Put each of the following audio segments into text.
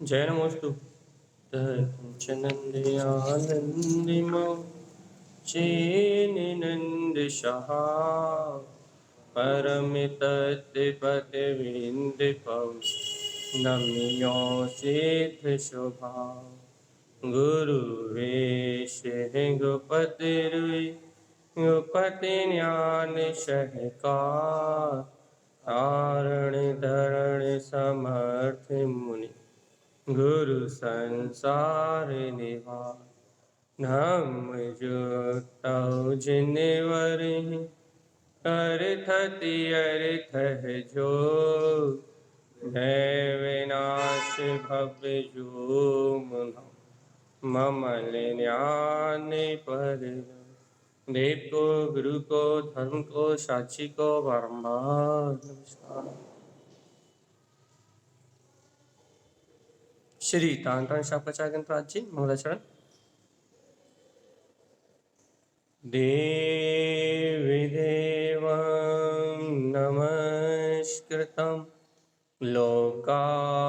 जय नमोस्तु तच्चनन्दयानन्दिमो चेनिनन्दशहा परमितत्पतिविन्दपौ नम्यो सिद्धशोभा गुरुवेश गोपतिर्वि गोपतिज्ञान सहकार तारण धरण समर्थ मुनि गुरु संसार निवार धम्म जुगतौ जिनेवर अर्थति अर्थ जो भय विनाश भव्य जो ममल ज्ञान पर देव को गुरु को धर्म को साक्षी को बारंबार नमस्कार। श्री तान तान शापचार्य जी मंगला चरण। देवी देवं नमस्कृतं लोकालोके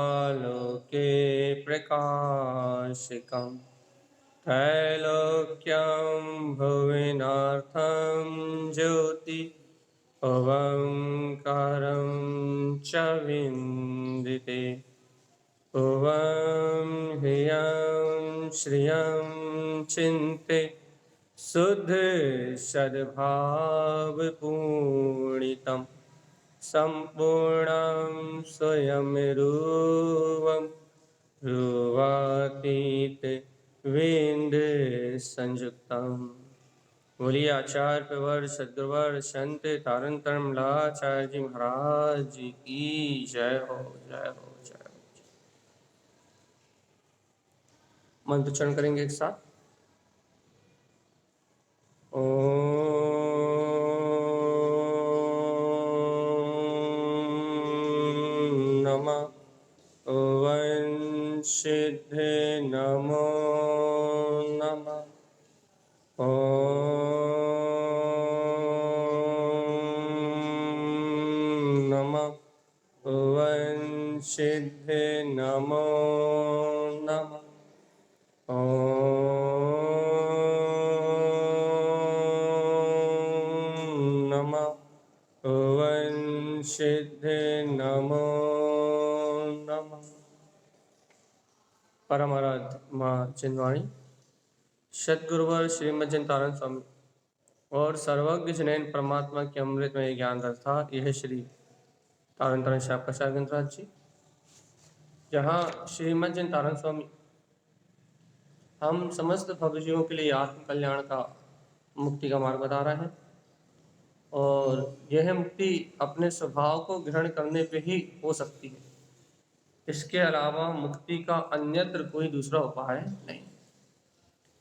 प्रकाशिकं त्रैलोक्यं भुवनार्थं ज्योति ओंकारं च विन्दिते ओं ह्रियं श्रियं चिन्ते शुद्ध सद्भावपूर्णितं सम्पूर्णं स्वयं रूपं रूपातीत विंद संयुक्तम्। बोलिए आचार्य प्रवर सद्गुरुवर संत तारण तरणमलाचार्य जी महाराज जी की जय हो जय हो जय हो। मंत्रोच्चारण करेंगे एक साथ। नमः ओं सिद्धे नमो नमः नमः ओं सिद्धे नमो नमः नमः ओं सिद्धे नमो नमः। परम आराध्य माँ चिन्वाणी सद्गुरुवर श्रीमद् तारण स्वामी और सर्वज्ञ जनैन परमात्मा के अमृतमय ज्ञान रथा यह श्री तारण तारण शापचार्य जी, जहाँ श्रीमद् तारण स्वामी हम समस्त भक्तजीवों के लिए आत्म कल्याण का मुक्ति का मार्ग बता रहे हैं और यह मुक्ति अपने स्वभाव को ग्रहण करने पे ही हो सकती है। इसके अलावा मुक्ति का अन्यत्र कोई दूसरा उपाय नहीं।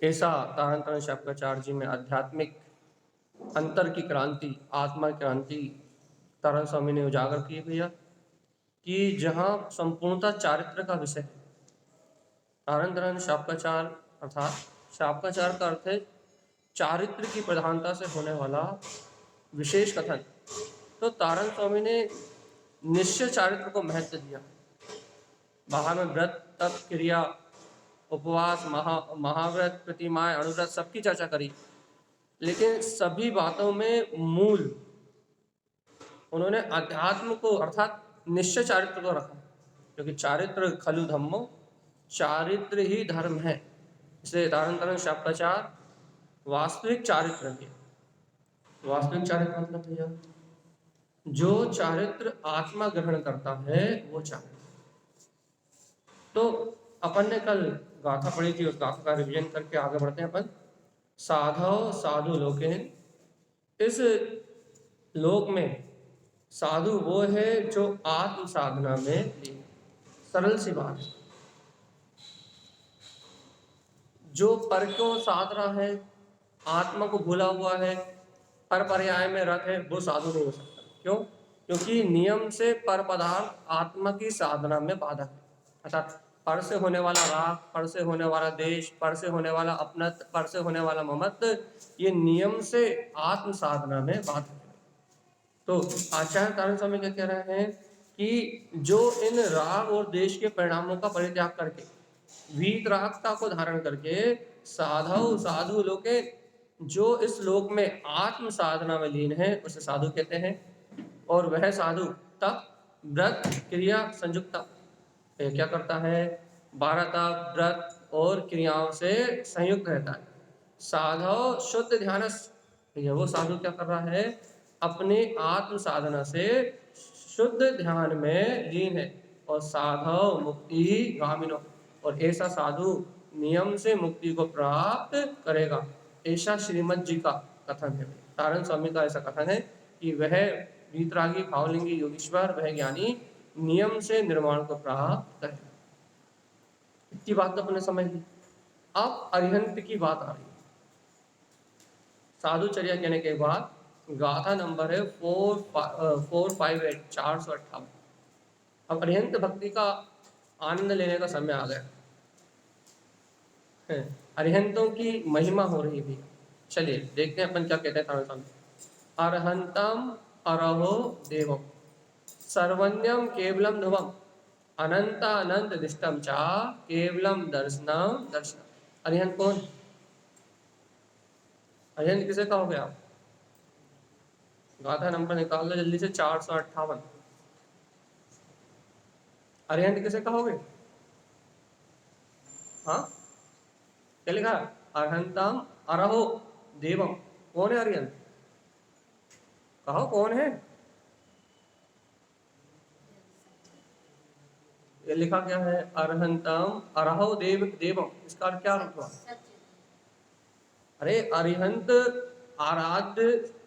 ऐसा तारण तारण शापचार्य जी में आध्यात्मिक अंतर की क्रांति, आत्मा क्रांति तारण स्वामी ने उजागर की भैया कि जहाँ संपूर्णता चारित्र का विषय है। तारण तारण शापचार अर्थात शापचार का अर्थ है चारित्र की प्रधानता से होने वाला विशेष कथन। तो तारण स्वामी ने निश्चय चारित्र को महत्व दिया। बाहर में व्रत तप क्रिया उपवास महाव्रत प्रतिमाएं अनुव्रत सबकी चर्चा करी, लेकिन सभी बातों में मूल उन्होंने अध्यात्म को अर्थात निश्चय चारित्र को रखा, क्योंकि चारित्र खलु धम्मो, चारित्र ही धर्म है। इसलिए तारण तारण शापचार वास्तविक चारित्र है। वास्तविक चारित्र मतलब भैया जो चारित्र आत्मा ग्रहण करता है वो चारित्र। तो अपन ने कल गाथा पढ़ी थी, उस गाथा का रिवीजन करके आगे बढ़ते हैं अपन। साधव साधु लोकेन, इस लोक में साधु वो है जो आत्म साधना में लीन। सरल सी बात है, जो पर क्यों साध रहा है, आत्मा को भूला हुआ है, पर पर्याय में रत है, वो साधु नहीं हो सकता। क्यों? क्योंकि नियम से पर पदार्थ आत्मा की साधना में बाधक है। अर्थात पर से होने वाला राग, पर से होने वाला देश, पर से होने वाला अपनत्व, पर से होने वाला ममत्व, ये नियम से आत्म साधना में बाधक है। तो आचार्य तारण स्वामी क्या कह रहे हैं कि जो इन राग और देश के परिणामों का परित्याग करके वीतरागता को धारण करके साधु लोके जो इस लोक में आत्म साधना में लीन है उसे साधु कहते हैं। और वह साधु तप व्रत क्रिया संयुक्ता क्या करता है? 12 तप व्रत और क्रियाओं से संयुक्त रहता है। साधव शुद्ध ध्यानस, ये वो साधु क्या कर रहा है? अपने आत्म साधना से शुद्ध ध्यान में लीन है। और साधव मुक्ति गामिनो, और ऐसा साधु नियम से मुक्ति को प्राप्त करेगा। ऐसा श्रीमद जी का कथन है। तारण स्वामी का ऐसा कथन है कि वह वीतरागी भावलिंगी योगीश्वर वह ज्ञानी नियम से निर्माण को प्राप्त करेगा। इतनी बात तो अपने समझ ली। अब अरिहंत की बात आ रही है। साधुचर्या कहने के बाद गाथा नंबर है 458 458। अब अरिहंत भक्ति का आनंद लेने का समय आ गया। अरिहंतों की महिमा हो रही भी। चलिए देखते हैं अपन क्या कहते हैं तारण स्वामी। अरहंतम अरहो देवम सर्वन्यम केवलम ध्रुवम अनंत अनंत दिष्टम चा केवलम दर्शनम दर्शनम। अरिहंत कौन? अरिहंत किसे कहोगे आप? गाथा नंबर निकाल लो जल्दी से 458। अरिहंत किसे कहोगे? हाँ क्या लिखा? अरहंतम अरहो देवम। कौन है अरिहंत? कहो कौन है? ये लिखा क्या है? अरहंतम अरहो देवम। इसका अर्थ क्या हुआ? अरे अरिहंत आराध्य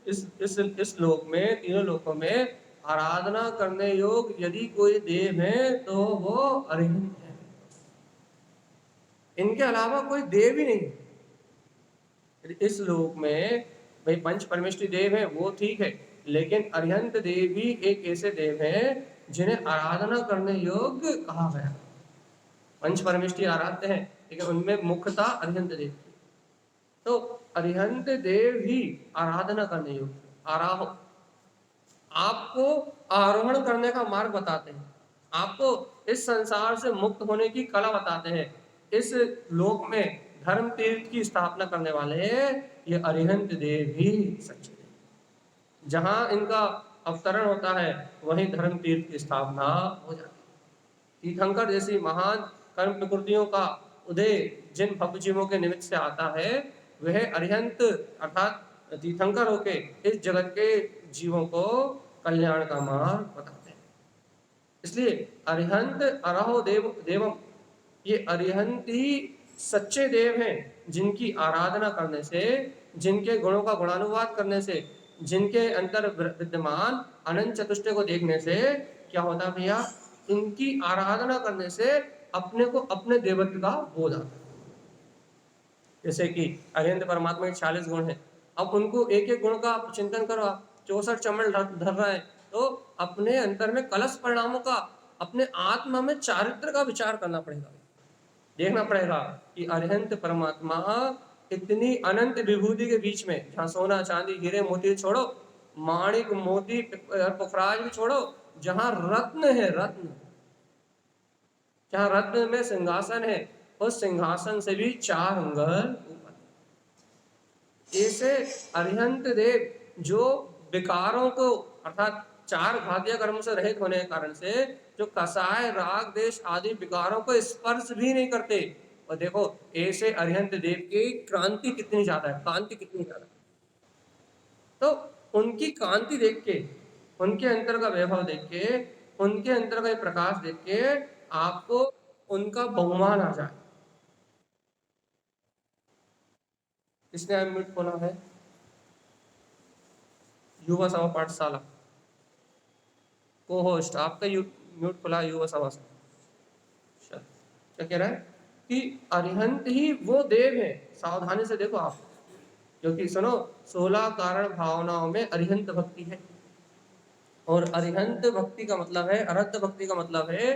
इस लोक में, तीनों लोकों में आराधना करने योग्य यदि कोई देव है तो वो अरिहंत है। इनके अलावा कोई देव ही नहीं इस लोक में। भाई पंच परमेष्ठी देव है वो ठीक है, लेकिन अरिहंत देव भी एक ऐसे देव है जिन्हें आराधना करने योग्य कहा गया। पंच परमेष्ठी आराध्य हैं, लेकिन उनमें मुख्यता अरिहंत देव की। तो अरिहंत देव ही आराधना करने योग्य। आराह आपको आरोहण करने का मार्ग बताते हैं, आपको इस संसार से मुक्त होने की कला बताते हैं। इस लोक में धर्म तीर्थ की स्थापना करने वाले ये अरिहंत देव ही सच्चे हैं। जहां इनका अवतरण होता है वहीं धर्म तीर्थ की स्थापना हो जाती है। तीर्थंकर जैसी महान कर्म प्रकृतियों का उदय जिन भक्त जीवों के निमित्त से आता है वह अरिहंत अर्थात तीर्थंकर होके इस जगत के जीवों को कल्याण का मार्ग बताते हैं। इसलिए अरिहंत अरहो देवम, ये अरिहंत ही सच्चे देव हैं जिनकी आराधना करने से, जिनके गुणों का गुणानुवाद करने से, जिनके अंतर विद्यमान अनंत चतुष्टय को देखने से क्या होता भैया? इनकी आराधना करने से अपने को अपने देवत्व का बोध आता है। जैसे कि अरिहंत परमात्मा के 40 गुण हैं, अब उनको एक एक गुण का चिंतन करो आप। 64 चमड़ धर रहा है तो अपने अंतर में कलश परिणामों का, अपने आत्मा में चारित्र का विचार करना पड़ेगा। देखना पड़ेगा कि अरिहंत परमात्मा इतनी अनंत विभूति के बीच में, जहाँ सोना चांदी हीरे मोती छोड़ो, माणिक मोती पुखराज भी छोड़ो, जहाँ रत्न है, रत्न, जहाँ रत्न में सिंहासन है, उस सिंहासन से भी 4 अंगल ऊपर। ऐसे अरिहंत देव जो विकारों को अर्थात 4 घातीय कर्म से रहित होने के कारण से जो कसाय राग देश आदि विकारों को स्पर्श भी नहीं करते। और देखो ऐसे अरिहंत देव की क्रांति कितनी ज्यादा है, कांति कितनी ज्यादा है। तो उनकी कांति देख के, उनके अंतर का वैभव देख के, उनके अंतर का प्रकाश देख के आपको उनका बहुमान आ जाए। किसने म्यूट खोला है? युवा सभा पाठशाला को होस्ट आपका म्यूट खोला युवा सभा से। क्या कह रहा है कि अरिहंत ही वो देव है। सावधानी से देखो आप, क्योंकि सुनो 16 कारण भावनाओं में अरिहंत भक्ति है। और अरिहंत भक्ति का मतलब है, अरहत भक्ति का मतलब है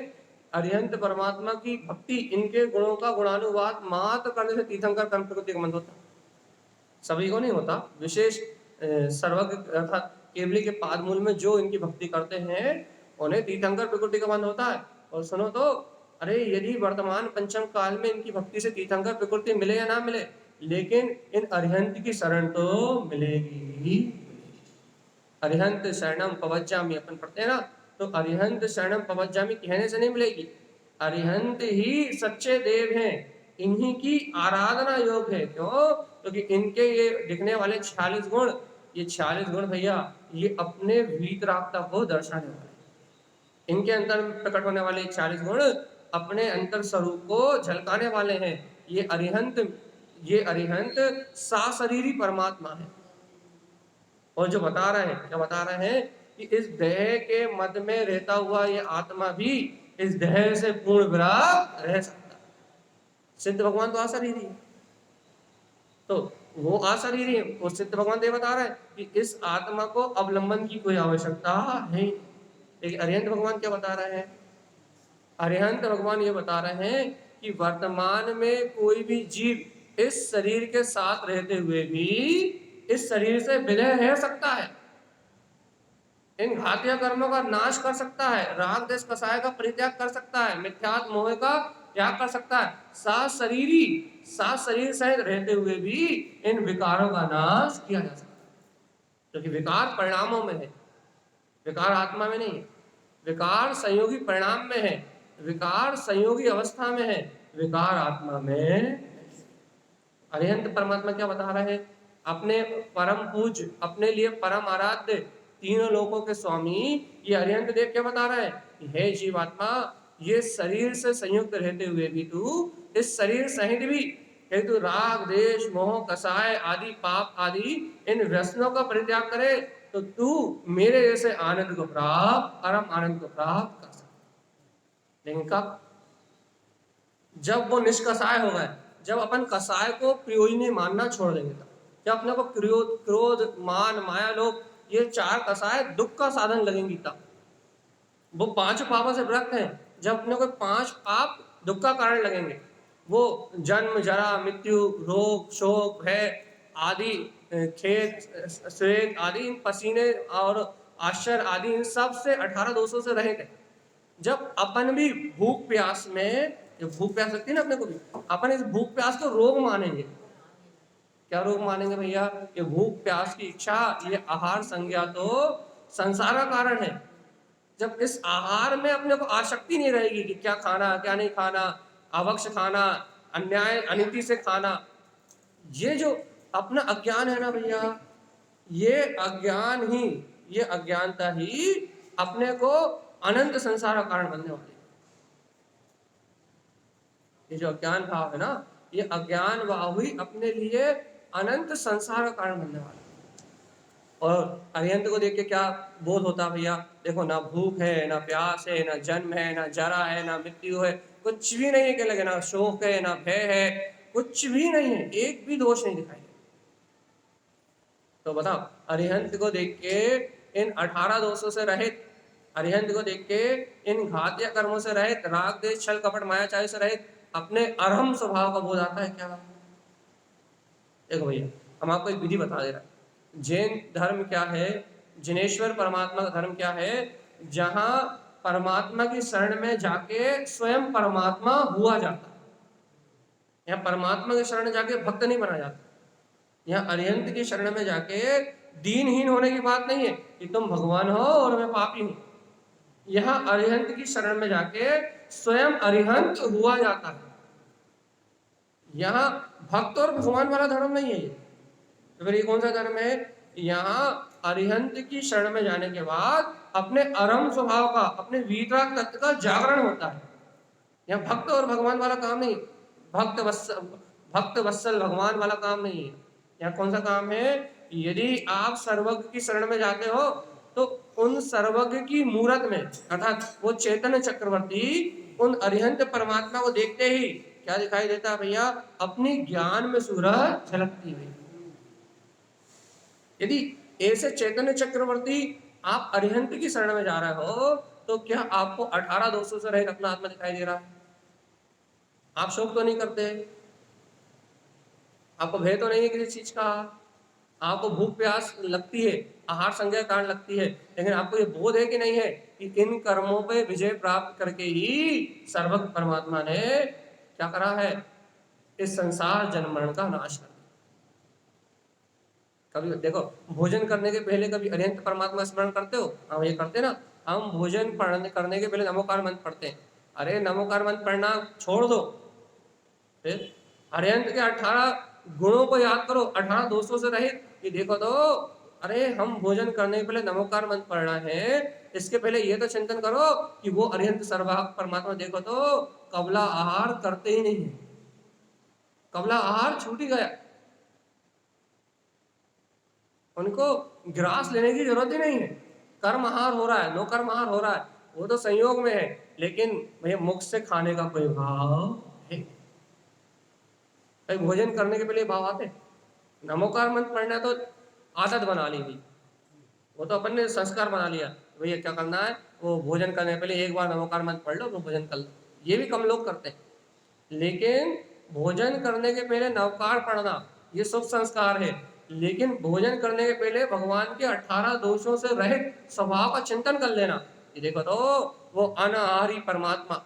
अरिहंत परमात्मा की भक्ति। इनके गुणों का गुणानुवाद मात्र करने से तीर्थंकर कर्म प्रकृति का मंद होता। सभी को नहीं होता, विशेष सर्वज्ञ अर्थात केवली के पाद मूल में जो इनकी भक्ति करते हैं उन्हें तीर्थंकर प्रकृति का बंध होता है। और सुनो तो, अरे यदि वर्तमान पंचम काल में इनकी भक्ति से तीर्थंकर प्रकृति मिले या ना मिले, लेकिन इन अरिहंत की शरण तो मिलेगी ही। अरिहंत शरणम पवज्जामि अपन पढ़ते हैं ना, तो अरिहंत शरणम पवज्जामि कहने से नहीं मिलेगी। अरिहंत ही सच्चे देव हैं, इन्हीं की आराधना योग है। क्यों? क्योंकि इनके ये दिखने वाले 46 गुण, ये 46 गुण भैया ये अपने वीतरागता को दर्शाने वाले, इनके अंदर प्रकट होने वाले 40 गुण अपने अंतर स्वरूप को झलकाने वाले हैं। ये अरिहंत साशरीरी परमात्मा है। और जो बता रहे हैं, क्या बता रहे हैं कि इस देह के मध्य में रहता हुआ ये आत्मा भी इस देह से पूर्ण विराग रह सकता है। सिद्ध भगवान तो अशरीरी है, तो वो अशरीरी है, वो सिद्ध भगवान तो ये बता रहे हैं कि इस आत्मा को अवलंबन की कोई आवश्यकता है। लेकिन अरिहंत भगवान क्या बता रहे हैं? अरिहंत भगवान ये बता रहे हैं कि वर्तमान में कोई भी जीव इस शरीर के साथ रहते हुए भी इस शरीर से विलय रह सकता है, इन घातीय कर्मों का नाश कर सकता है, राग देश कसाय का परित्याग कर सकता है, मिथ्यात्व मोह का त्याग कर सकता है, साथ शरीर सहित रहते हुए भी इन विकारों का नाश किया जा सकता है। क्योंकि विकार परिणामों में है, विकार आत्मा में नहीं है। विकार संयोगी परिणाम में है, विकार संयोगी अवस्था में है, विकार आत्मा में। अरिहंत परमात्मा क्या बता रहे हैं? अपने परम पूज्य, अपने लिए परम आराध्य, तीनों लोकों के स्वामी ये अरिहंत देव क्या बता रहे हैं कि हे जीवात्मा, ये शरीर से संयुक्त रहते हुए भी तू इस शरीर सहित भी हेतु राग देश मोह कसाय आदि पाप आदि इन व्यसनों का परित्याग करे तो तू मेरे जैसे आनंद को प्राप्त, परम आनंद को प्राप्त कर सकता। लेकिन कब? जब वो निष्कसाय हो गए, जब अपन कसाय को प्रयोजनीय मानना छोड़ देंगे, तब जब अपने को क्रोध मान माया लोभ ये 4 कसाय दुख का साधन लगेंगी, तब वो 5 पापों से विरक्त हैं। जब अपने को 5 पाप दुख का कारण लगेंगे, वो जन्म जरा मृत्यु रोग शोक भय आदि, खेत श्वेत आदि, इन पसीने और आश्चर्य आदि, इन सब से 18 दोषों से रहित है। जब अपन भी भूख प्यास में, भूख प्यास लगती है ना अपने को भी, अपन इस भूख प्यास को रोग मानेंगे। क्या रोग मानेंगे भैया? ये भूख प्यास की इच्छा, ये आहार संज्ञा तो संसार का कारण है। जब इस आहार में अपने को आसक्ति नहीं रहेगी कि क्या खाना क्या नहीं खाना, आवक्ष खाना, अन्याय अनिति से खाना, ये जो अपना अज्ञान है ना भैया, ये अज्ञान ही, ये अज्ञानता ही अपने को अनंत संसार का कारण बनने वाली है। ये जो अज्ञान भाव है ना, ये अज्ञान भाव ही अपने लिए अनंत संसार का कारण बनने वाला है। और अरिहंत को देख के क्या बोध होता भैया? देखो, ना भूख है, ना प्यास है, ना जन्म है, ना जरा है, ना मृत्यु है, कुछ भी नहीं है। क्या लगे? ना शोक है, ना भय है, कुछ भी नहीं है, एक भी दोष नहीं दिखाई। तो बताओ, अरिहंत को देख के इन 18 दोषों से रहित, अरिहंत को देख के इन घातीय कर्मों से रहित, राग देश छल कपट मायाचारी से रहित अपने अरहम स्वभाव का बोध आता है क्या? देखो भैया, हम आपको एक विधि बता दे रहा है। जैन धर्म क्या है, जिनेश्वर परमात्मा का धर्म क्या है? जहां परमात्मा की शरण में जाके स्वयं परमात्मा हुआ जाता है। यहाँ परमात्मा की शरण जाके भक्त नहीं बना जाता। यहाँ अरिहंत की शरण में जाके दीनहीन होने की बात नहीं है कि तुम भगवान हो और मैं पापी हूं। यहाँ अरिहंत की शरण में जाके स्वयं अरिहंत हुआ जाता है। यहाँ भक्त और भगवान वाला धर्म नहीं है ये। तो फिर ये कौन सा धर्म है? यहाँ अरिहंत की शरण में जाने के बाद अपने अरम स्वभाव का, अपने वीतराग तत्व का जागरण होता है। यहाँ भक्त और भगवान वाला काम नहीं, भक्त वत्सल भगवान वाला काम नहीं है। यहाँ कौन सा काम है? यदि आप सर्वज्ञ की शरण में जाते हो तो उन सर्वज्ञ की मूरत में, अर्थात वो चैतन्य चक्रवर्ती उन अरिहंत परमात्मा को देखते ही क्या दिखाई देता भैया? अपनी ज्ञान में सूरज झलकती हुई। यदि ऐसे चैतन्य चक्रवर्ती आप अरिहंत की शरण में जा रहे हो तो क्या आपको 18 दोषों से रहित अपना आत्मा दिखाई दे रहा है? आप शोक तो नहीं करते? आपको भय तो नहीं है किसी चीज का? आपको भूख प्यास लगती है, आहार संज्ञा कारण लगती है, लेकिन आपको ये बोध है कि नहीं है कि इन कर्मों पे विजय प्राप्त करके ही सर्वज्ञ परमात्मा ने क्या करा है, इस संसार जन्म मरण का नाश कर दिया। कभी देखो, भोजन करने के पहले कभी अरिहंत परमात्मा स्मरण करते हो? हम ये करते ना, हम भोजन करने के पहले नमोकार मंत्र पढ़ते हैं। अरे नमोकार मंत्र पढ़ना छोड़ दो, फिर अरिहंत के 18 गुणों को याद करो, 18 दोषों से रहित। ये देखो तो, अरे हम भोजन करने के पहले नमोकार मंत्र पढ़ना है, इसके पहले ये तो चिंतन करो कि वो अरिहंत सर्वव्यापक परमात्मा देखो तो कबला आहार करते ही नहीं है, कबला आहार छूट ही गया, उनको ग्रास लेने की जरूरत ही नहीं है। कर्म आहार हो रहा है, नो कर्म आहार हो रहा है, वो तो संयोग में है, लेकिन भैया मुख से खाने का कोई भाव है? भाई भोजन करने के पहले भाव आते? नमोकार मंत्र पढ़ना तो आदत बना ली थी, वो तो अपन ने संस्कार बना लिया, भैया क्या करना है, वो भोजन करने पहले एक बार नमोकार मंत्र पढ़ लो तो भोजन कर लो। ये भी कम लोग करते हैं, लेकिन भोजन करने के पहले नवकार पढ़ना ये शुभ संस्कार है, लेकिन भोजन करने के पहले भगवान के 18 दोषों से रहित स्वभाव का चिंतन कर लेना। ये देखो तो वो अनाहारी परमात्मा,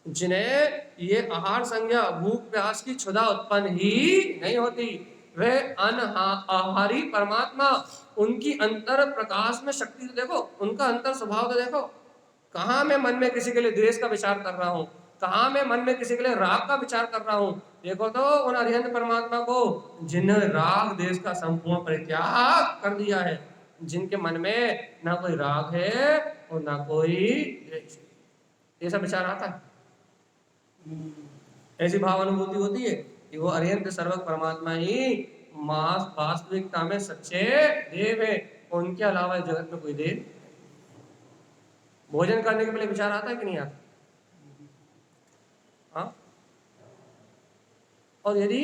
जिन्हें ये आहार संज्ञा भूख प्यास की क्षुधा उत्पन्न ही नहीं होती, वे अनाहारी परमात्मा, उनकी अंतर प्रकाश में शक्ति तो देखो, उनका अंतर स्वभाव तो देखो। कहाँ मैं मन में किसी के लिए द्वेष का विचार कर रहा हूँ, कहाँ मैं मन में किसी के लिए राग का विचार कर रहा हूँ। देखो तो उन अरिहंत परमात्मा को, जिन्हें राग द्वेष का संपूर्ण परित्याग कर दिया है, जिनके मन में ना कोई राग है और ना कोई द्वेष, ये सब विचार आता है। ऐसी भाव अनुभूति होती है कि वो अरिहंत सर्वज्ञ परमात्मा ही वास्तविकता में सच्चे देव है, उनके अलावा जगत में कोई देव। भोजन करने के पहले विचार आता है कि नहीं आता? हाँ, और यदि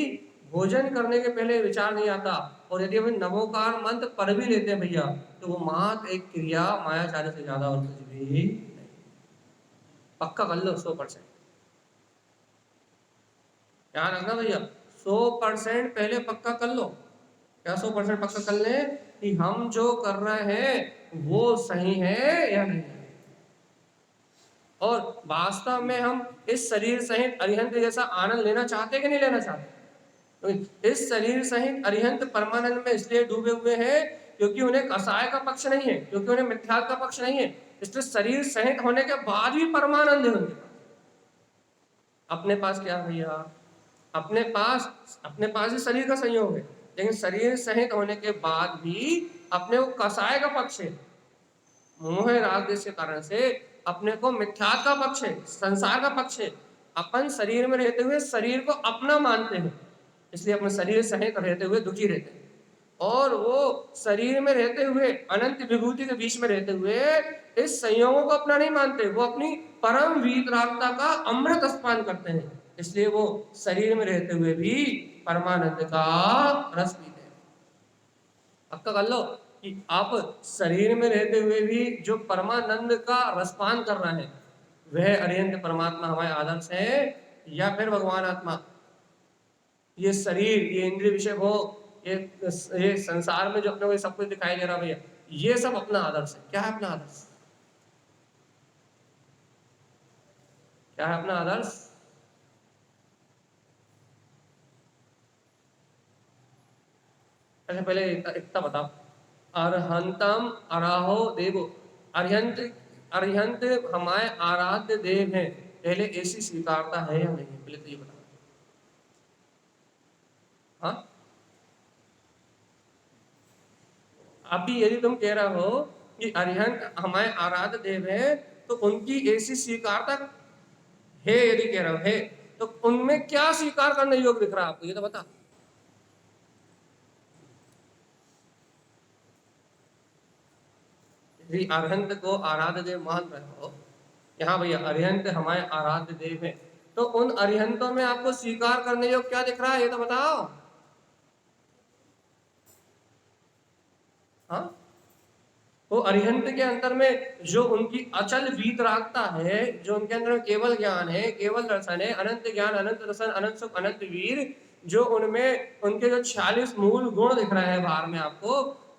भोजन करने के पहले विचार नहीं आता और यदि हम नमोकार मंत्र पढ़ भी लेते हैं भैया, तो वो मात्र एक क्रिया मायाचार्य से ज्यादा और कुछ भी नहीं। पक्का कर लो 100%, ध्यान रखना भैया, 100% पहले पक्का कर लो। क्या 100% पक्का कर ले कि हम जो कर रहे हैं वो सही है या नहीं है, और वास्तव में हम इस शरीर सहित अरिहंत जैसा आनंद लेना चाहते कि नहीं लेना चाहते? तो इस शरीर सहित अरिहंत परमानंद में इसलिए डूबे हुए हैं क्योंकि उन्हें कसाय का पक्ष नहीं है, क्योंकि उन्हें मिथ्या का पक्ष नहीं है, इसलिए शरीर सहित होने के बाद भी परमानंद है उनके पास। अपने पास क्या भैया, अपने पास ही शरीर का संयोग है, लेकिन शरीर सहित होने के बाद भी अपने को कसाय का पक्ष है, मोह राग देश के कारण से अपने को मिथ्या का पक्ष है, संसार का पक्ष है। अपन शरीर में रहते हुए शरीर को अपना मानते हैं, इसलिए अपने शरीर सहित रहते हुए दुखी रहते हैं, और वो शरीर में रहते हुए अनंत विभूति के बीच में रहते हुए इस संयोगों को अपना नहीं मानते, वो अपनी परम वीतरागता का अमृत स्पान करते हैं, इसलिए वो शरीर में रहते हुए भी परमानंद का रस पीते हैं। पक्का कर लो कि आप शरीर में रहते हुए भी जो परमानंद का रसपान कर रहे हैं वह अरिहंत परमात्मा हमारे आदर्श है, या फिर भगवान आत्मा? ये शरीर, ये इंद्रिय विषय भोग, ये संसार में जो अपने को सब कुछ दिखाई दे रहा भैया, ये सब अपना आदर्श है। क्या है अपना आदर्श? क्या है अपना आदर्श? अच्छा पहले इतना बताओ, अरहंतम अराहो देवो, अरिहंत अरिहंत हमारे आराध्य देव हैं, पहले ऐसी स्वीकारता है या नहीं? पहले तो ये बताओ। हाँ, अभी यदि तुम कह रहे हो कि अरिहंत हमारे आराध्य देव है, तो उनकी ऐसी स्वीकारता है, यदि कह रहे हो है, तो उनमें क्या स्वीकार करने योग्य दिख रहा है आपको, ये तो बता। यदि अरिहंत को आराध्य देव मान रहे हो, यहाँ भैया अरिहंत हमारे आराध्य देव है, तो उन अरिहंतों में आपको स्वीकार करने योग्य क्या दिख रहा है, ये तो बताओ। हाँ, वो अरिहंत के अंतर में जो उनकी अचल वीतरागता है, जो उनके अंदर में केवल ज्ञान है, केवल दर्शन है, अनंत ज्ञान, अनंत दर्शन, अनंत सुख, अनंत वीर, जो उनमें उनके जो 46 मूल गुण दिख रहे हैं बाहर में आपको,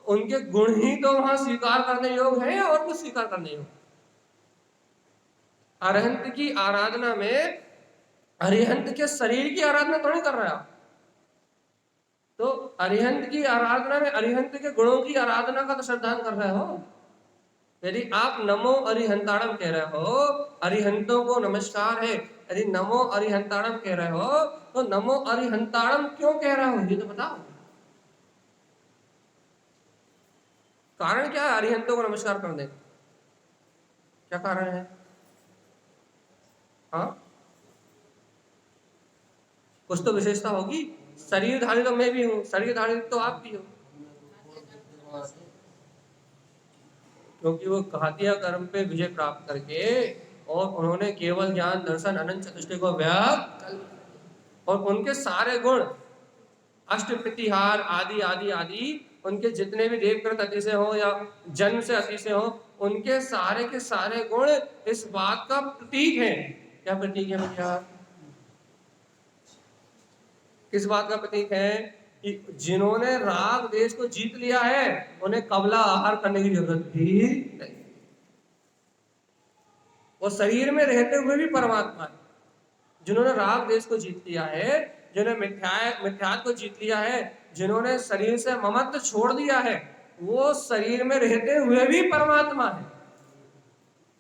उनके गुण ही तो वहां स्वीकार करने योग्य है या और कुछ स्वीकार करने योग्य? अरिहंत की आराधना में अरिहंत के शरीर की आराधना तो नहीं कर रहे आप, तो अरिहंत की आराधना में अरिहंत के गुणों की आराधना का तो श्रद्धान कर रहे हो। यदि आप नमो अरिहंताड़म कह रहे हो, अरिहंतों को नमस्कार है, यदि नमो अरिहंताड़म कह रहे हो तो नमो अरिहंताड़म क्यों कह रहे हो ये तो बताओ। कारण क्या है अरिहंतों को नमस्कार करने का, क्या कारण है? हाँ, कुछ तो विशेषता होगी। शरीरधारी तो मैं भी हूं, शरीरधारी तो आप भी हो, क्योंकि वो घातिया कर्म पे विजय प्राप्त करके और उन्होंने केवल ज्ञान दर्शन अनंत चतुष्टय को व्याप्त और उनके सारे गुण अष्ट प्रतिहार आदि आदि आदि उनके जितने भी देवकृत अति से हो या जन्म से अति से हो, उनके सारे के सारे गुण इस बात का प्रतीक है। क्या प्रतीक है भैया? किस बात का प्रतीक है? कि जिन्होंने राग देश को जीत लिया है उन्हें कबला आहार करने की जरूरत भी नहीं, वो शरीर में रहते हुए भी परमात्मा है। जिन्होंने राग देश को जीत लिया है, जिन्होंने मिथ्यात्व को जीत लिया है, जिन्होंने शरीर से ममत्व छोड़ दिया है, वो शरीर में रहते हुए भी परमात्मा है।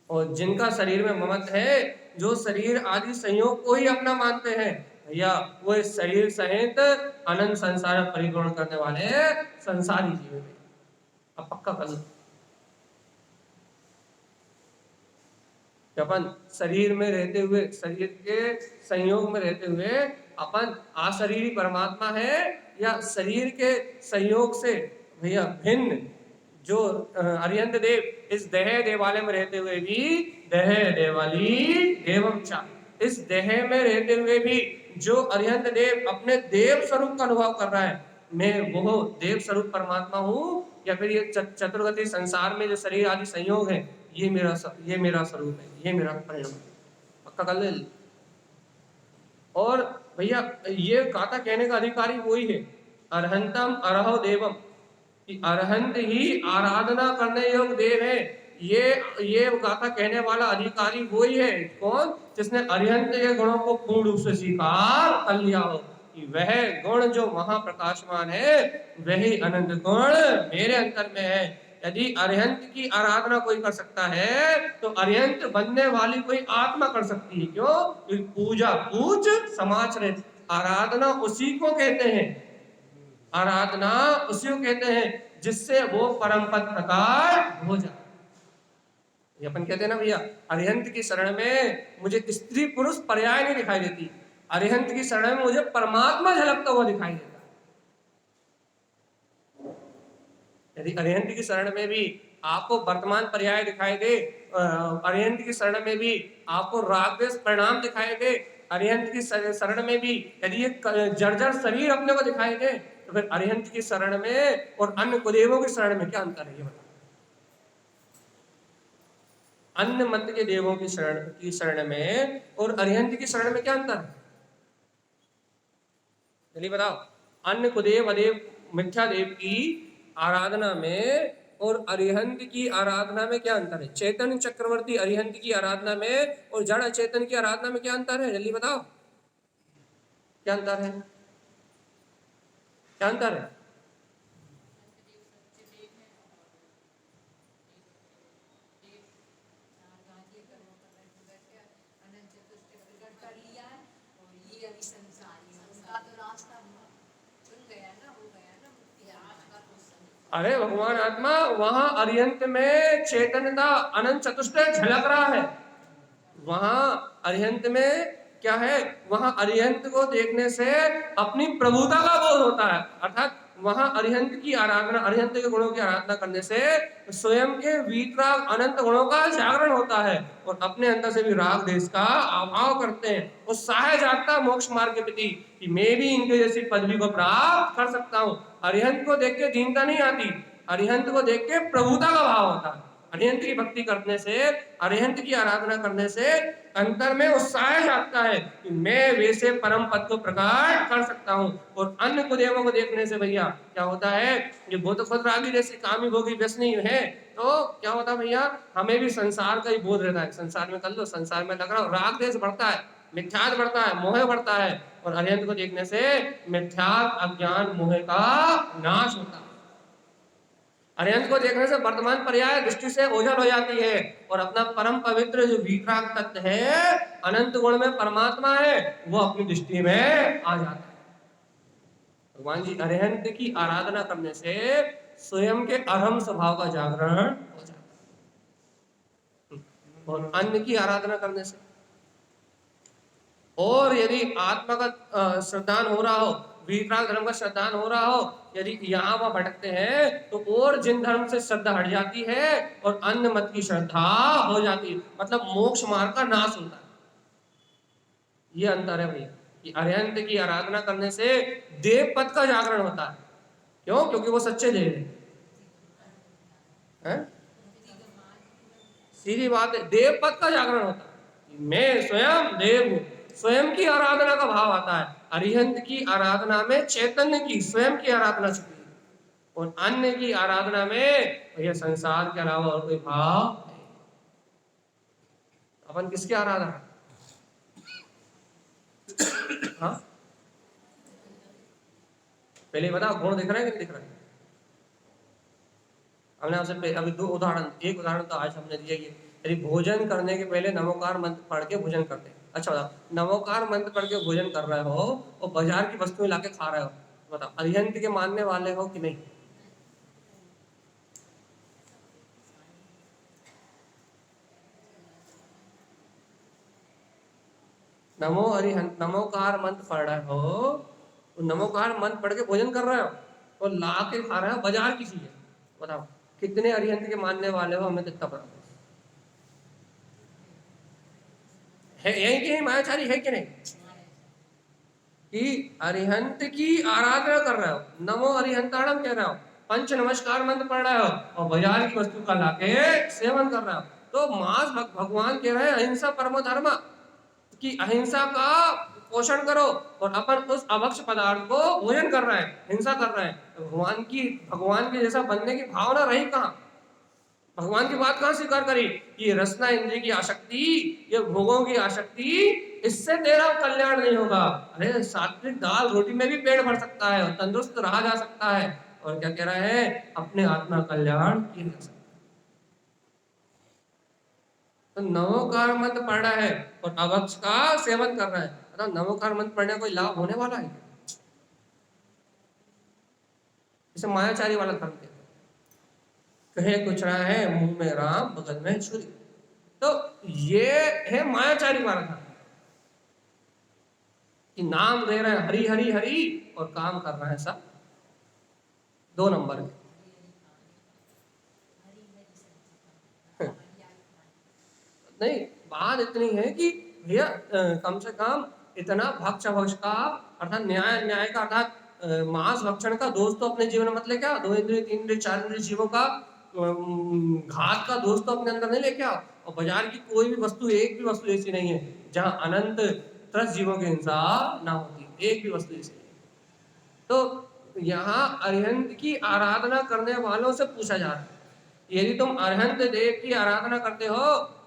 और जिनका शरीर में ममत्व है, जो शरीर आदि संयोग को ही अपना मानते हैं, भैया वो इस शरीर सहित अनंत संसार में परिभ्रमण करने वाले संसारी जीव है। अब पक्का कर लो, अपन शरीर में रहते हुए, शरीर के संयोग में रहते हुए अपन अशरीरी परमात्मा है या शरीर के संयोग से भैया भिन्न जो अरिहंत देव इस देह देवालय में रहते हुए भी देह देवाली देवम चा, इस देह में रहते हुए भी जो अरिहंत देव अपने देव स्वरूप का अनुभव कर रहा है, मैं वो देव स्वरूप परमात्मा हूँ या फिर ये चतुर्गति संसार में जो शरीर आदि संयोग है ये मेरा स्वरूप है, ये मेरा परिणाम है। पक्का कर ले। और भैया ये गाथा कहने का अधिकारी वही है, अरहंतम अरहो देवम, कि अरहंत ही आराधना करने योग्य देव है। ये गाथा कहने वाला अधिकारी वही है। कौन? जिसने अरिहंत के गुणों को पूर्ण रूप से स्वीकार कर लिया हो कि वह गुण जो महाप्रकाशमान है वही अनंत गुण मेरे अंतर में है। यदि अरिहंत की आराधना कोई कर सकता है तो अरिहंत बनने वाली कोई आत्मा कर सकती है। क्यों? पूजा पूज समाचरित, आराधना उसी को कहते हैं, आराधना उसी को कहते हैं जिससे वो परम पद प्रकार हो जाए। ये अपन कहते हैं ना भैया, अरिहंत की शरण में मुझे स्त्री पुरुष पर्याय नहीं दिखाई देती, अरिहंत की शरण में मुझे परमात्मा झलकता हुआ दिखाई देता। यदि अरिहंत की शरण में भी आपको वर्तमान पर्याय दिखाई दे, अरिहंत की शरण में भी आपको रागद्वेष परिणाम दिखाई दे, अरिहंत की शरण में भी यदि ये जर्जर शरीर अपने को दिखाई दे, तो फिर अरिहंत की शरण में और अन्य कुदेवों की शरण में क्या अंतर है ये बताओ? अन्य मत के देवों की शरण में और अरिहंत की शरण में क्या अंतर है? चलिए बताओ। अन्य कुदेव अदेव मिथ्या देव की आराधना में और अरिहंत की आराधना में क्या अंतर है? चैतन्य चक्रवर्ती अरिहंत की आराधना में और जड़ चेतन की आराधना में क्या अंतर है? जल्दी बताओ, क्या अंतर है? क्या अंतर है? अरे भगवान आत्मा, वहां अरिहंत में चैतन्यता अनंत चतुष्टय झलक रहा है। वहां अरिहंत में क्या है? वहां अरिहंत को देखने से अपनी प्रभुता का बोध होता है। अर्थात वहां अरिहंत की आराधना, अरिहंत के गुणों की आराधना करने से स्वयं के वीतराग अनंत गुणों का जागरण होता है और अपने अंदर से भी राग देश का अभाव करते हैं। उत्साह जागता मोक्ष मार्ग के प्रति कि मैं भी इनके जैसी पदवी को प्राप्त कर सकता हूँ। अरिहंत को देख के दीनता नहीं आती, अरिहंत को देख के प्रभुता का भाव होता है। अरिहंत की भक्ति करने से, अरिहंत की आराधना करने से अंतर में उत्साह जागता है कि मैं वैसे परम पद को प्रकट कर सकता हूँ। और अन्य को देवों को देखने से भैया क्या होता है, ये बहुत खुद रागी जैसे कामी भोगी व्यसनी है, तो क्या होता है भैया, हमें भी संसार का ही बोध रहता है, संसार में कर लो, संसार में लग रहा हो, राग देश बढ़ता है, मिथ्यात बढ़ता है, मोह बढ़ता है। और अरिहंत को देखने से मिथ्यात, अज्ञान, मोह का नाश होता है। अरिहंत को देखने से वर्तमान पर्याय दृष्टि से ओझल हो जाती है और अपना परम पवित्र जो वीतराग तत्व है, अनंत गुण में परमात्मा है, वो अपनी दृष्टि में आ जाता है। भगवान जी अरिहंत की आराधना करने से स्वयं के अहम स्वभाव का जागरण हो जाता है, और अन्य की आराधना करने से, और यदि आत्मा का श्रद्धान हो रहा हो, वीतराग धर्म का श्रद्धान हो रहा हो, यदि यहाँ वह भटकते हैं तो और जिन धर्म से श्रद्धा हट जाती है और अन्य मत की श्रद्धा हो जाती है, मतलब मोक्ष मार्ग का नाश होता है। ये अंतर है भैया कि अरिहंत की आराधना करने से देव पद का जागरण होता है। क्यों? क्योंकि वो सच्चे देव है। सीधी बात है, देव पद का जागरण होता है, मैं स्वयं देव हूं, स्वयं की आराधना का भाव आता है। अरिहंत की आराधना में चैतन्य की स्वयं की आराधना छुपी है, और अन्य की आराधना में यह संसार के अलावा और कोई भाव नहीं। अपन किसकी आराधना? हाँ, पहले बताओ, गुण दिख रहा है कि नहीं दिख रहा है? हमने आपसे अभी दो उदाहरण, एक उदाहरण तो आज हमने दिया, ये यदि भोजन करने के पहले नमोकार मंत्र पढ़ के भोजन करते हैं। अच्छा बताओ, नमोकार मंत्र पढ़ के भोजन कर रहे हो और बाजार की वस्तुएं लाके खा रहे हो, बताओ अरिहंत के मानने वाले हो कि नहीं? नमो अरिहंत, नमोकार मंत्र पढ़ रहे हो, तो नमोकार मंत्र पढ़ के भोजन कर रहे हो और ला के खा रहे हो बाजार की चीजें, बताओ कितने अरिहंत के मानने वाले हो? हमें कितना पता है? यही कि मायाचारी है कि नहीं? कि अरिहंत की आराधना कर रहे हो, नमो अरिहंताणम कह रहे हो, पंच नमस्कार मंत्र पढ़ रहे हो और बाजार की वस्तु का लाके सेवन कर रहे हो, तो मास भगवान कह रहे हैं अहिंसा परमो धर्म, कि अहिंसा का पोषण करो, और अपन उस अभक्ष पदार्थ को भोजन कर रहे हैं, हिंसा कर रहे हैं, तो भगवान के जैसा बनने की भावना रही कहाँ? भगवान की बात कहां स्वीकार करी? ये रसना इंद्रिय की आसक्ति, ये भोगों की आसक्ति, इससे तेरा कल्याण नहीं होगा। अरे सात्विक दाल रोटी में भी पेट भर सकता है और तंदुरुस्त रहा जा सकता है, और क्या कह रहा है? अपने आत्मा कल्याण किया जा सकता है। तो नवोकार मंत्र पढ़ रहा है और अभक्ष का सेवन कर रहा है, मतलब नवोकार मंत्र पढ़ने कोई लाभ होने वाला है? इसे मायाचारी वाला धर्म कहते हैं। कहे कुछ रहा है मुंह में राम बगल में छुरी, तो ये है मायाचारी वाला धर्म, कि नाम दे रहे हैं हरि हरि हरि और काम कर रहे हैं सब दो नंबर के। नहीं, बात इतनी है कि भैया कम से कम इतना भक्ष भक्ष का, अर्थात न्याय न्याय का, अर्थात मांस भक्षण का दोष तो अपने जीवन में मत लेके आओ। 2 इंद्रिय 3 इंद्रिय 4 इंद्रिय जीवों का घात का दोष तो अपने अंदर नहीं लेके आओ। और बाजार की कोई भी वस्तु, एक भी वस्तु ऐसी नहीं है जहां अनंत त्रस्त जीवों की हिंसा ना होती, एक भी वस्तु ऐसी नहीं। तो यहाँ अरिहंत की आराधना करने वालों से पूछा जा रहा है, यदि तुम अरिहंत देव की आराधना करते हो,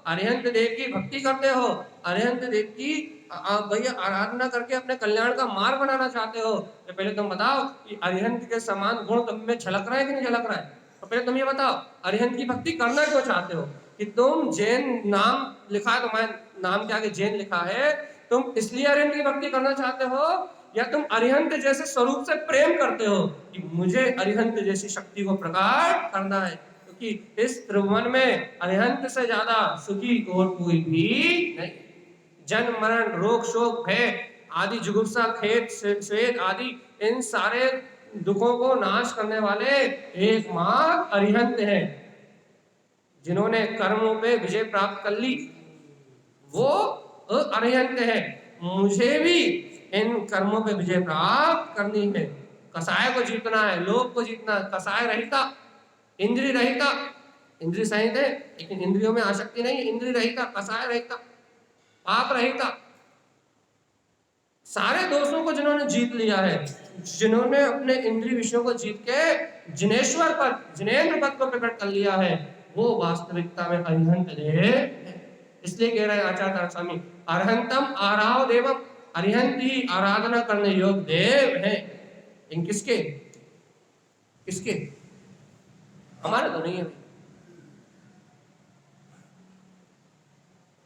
अरिहंत देव की भक्ति करते हो, अरिहंत देव की भैया आराधना करके अपने कल्याण का मार्ग बनाना चाहते हो, तो पहले तुम बताओ कि अरिहंत के समान गुण तुम में झलक रहा है कि नहीं झलक रहा है? तो पहले तुम ये बताओ, अरिहंत की भक्ति करना क्यों चाहते हो? कि तुम जैन नाम लिखा है, तुम्हारे नाम के आगे जैन लिखा है, तुम इसलिए अरिहंत की भक्ति करना चाहते हो, या तुम अरिहंत जैसे स्वरूप से प्रेम करते हो कि मुझे अरिहंत जैसी शक्ति को प्रकट करना है? क्योंकि इस त्रिभुवन में अरिहंत से ज्यादा सुखी और कोई भी नहीं। जन्म मरण रोग शोक भय आदि जुगुप्सा खेद श्वेत आदि इन सारे दुखों को नाश करने वाले एकमात्र अरिहंत हैं। जिन्होंने कर्मों पे विजय प्राप्त कर ली वो अरिहंत है। मुझे भी इन कर्मों पे विजय प्राप्त करनी है, कसाय को जीतना है, लोभ को जीतना है, कसाय रहिता, इंद्रिय रहिता, इंद्रिय सहित है लेकिन इंद्रियों में आसक्ति नहीं, इंद्रिय रहिता, कसाय रहिता, पाप रहिता। सारे दोषों को जिन्होंने जीत लिया है, जिन्होंने अपने इंद्रिय विषयों को जीत के जिनेश्वर पद, जिनेन्द्र पद को प्रकट कर लिया है, वो वास्तविकता में अरिहंत देव है। इसलिए कह रहे हैं आचार्य तारक स्वामी, अरहंतम आराव देवम, अरिहंत ही आराधना करने योग्य देव है। इन किसके किसके? हमारे तो नहीं है।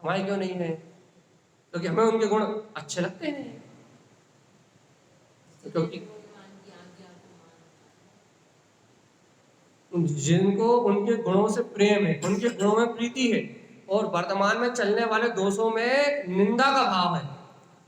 हमारे क्यों नहीं है? क्योंकि हमें उनके गुण अच्छे लगते नहीं, क्योंकि जिनको उनके गुणों से प्रेम है, उनके गुणों में प्रीति है, और वर्तमान में चलने वाले दोषों में निंदा का भाव है,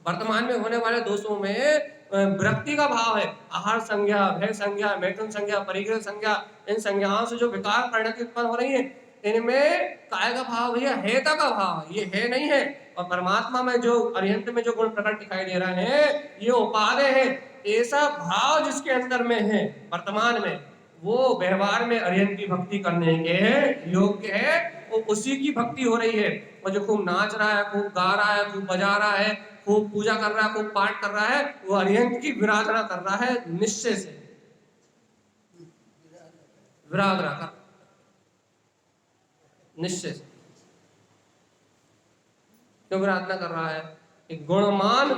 वर्तमान में होने वाले दोषों में विरक्ति का भाव है। आहार संज्ञा, भय संज्ञा, मैथुन संज्ञा, परिग्रह संज्ञा, इन संज्ञाओं से जो विकार परिणति उत्पन्न हो रही है, इनमें काय का भाव भैया हेता का भाव, ये है नहीं है। और परमात्मा में जो अरिहंत में जो गुण प्रकट दिखाई दे रहे हैं, ये उपादेय है। ऐसा भाव जिसके अंदर में है वर्तमान में, वो व्यवहार में अरिहंत की भक्ति करने के योग्य है, वो उसी की भक्ति हो रही है। और जो खूब नाच रहा है, खूब गा रहा है, खूब बजा रहा है, खूब पूजा कर रहा है, खूब पाठ कर रहा है, वो अरिहंत की विराधना कर रहा है, निश्चय से विराधना कर, निश्चय से क्यों विराधना कर रहा है? एक गुणमान,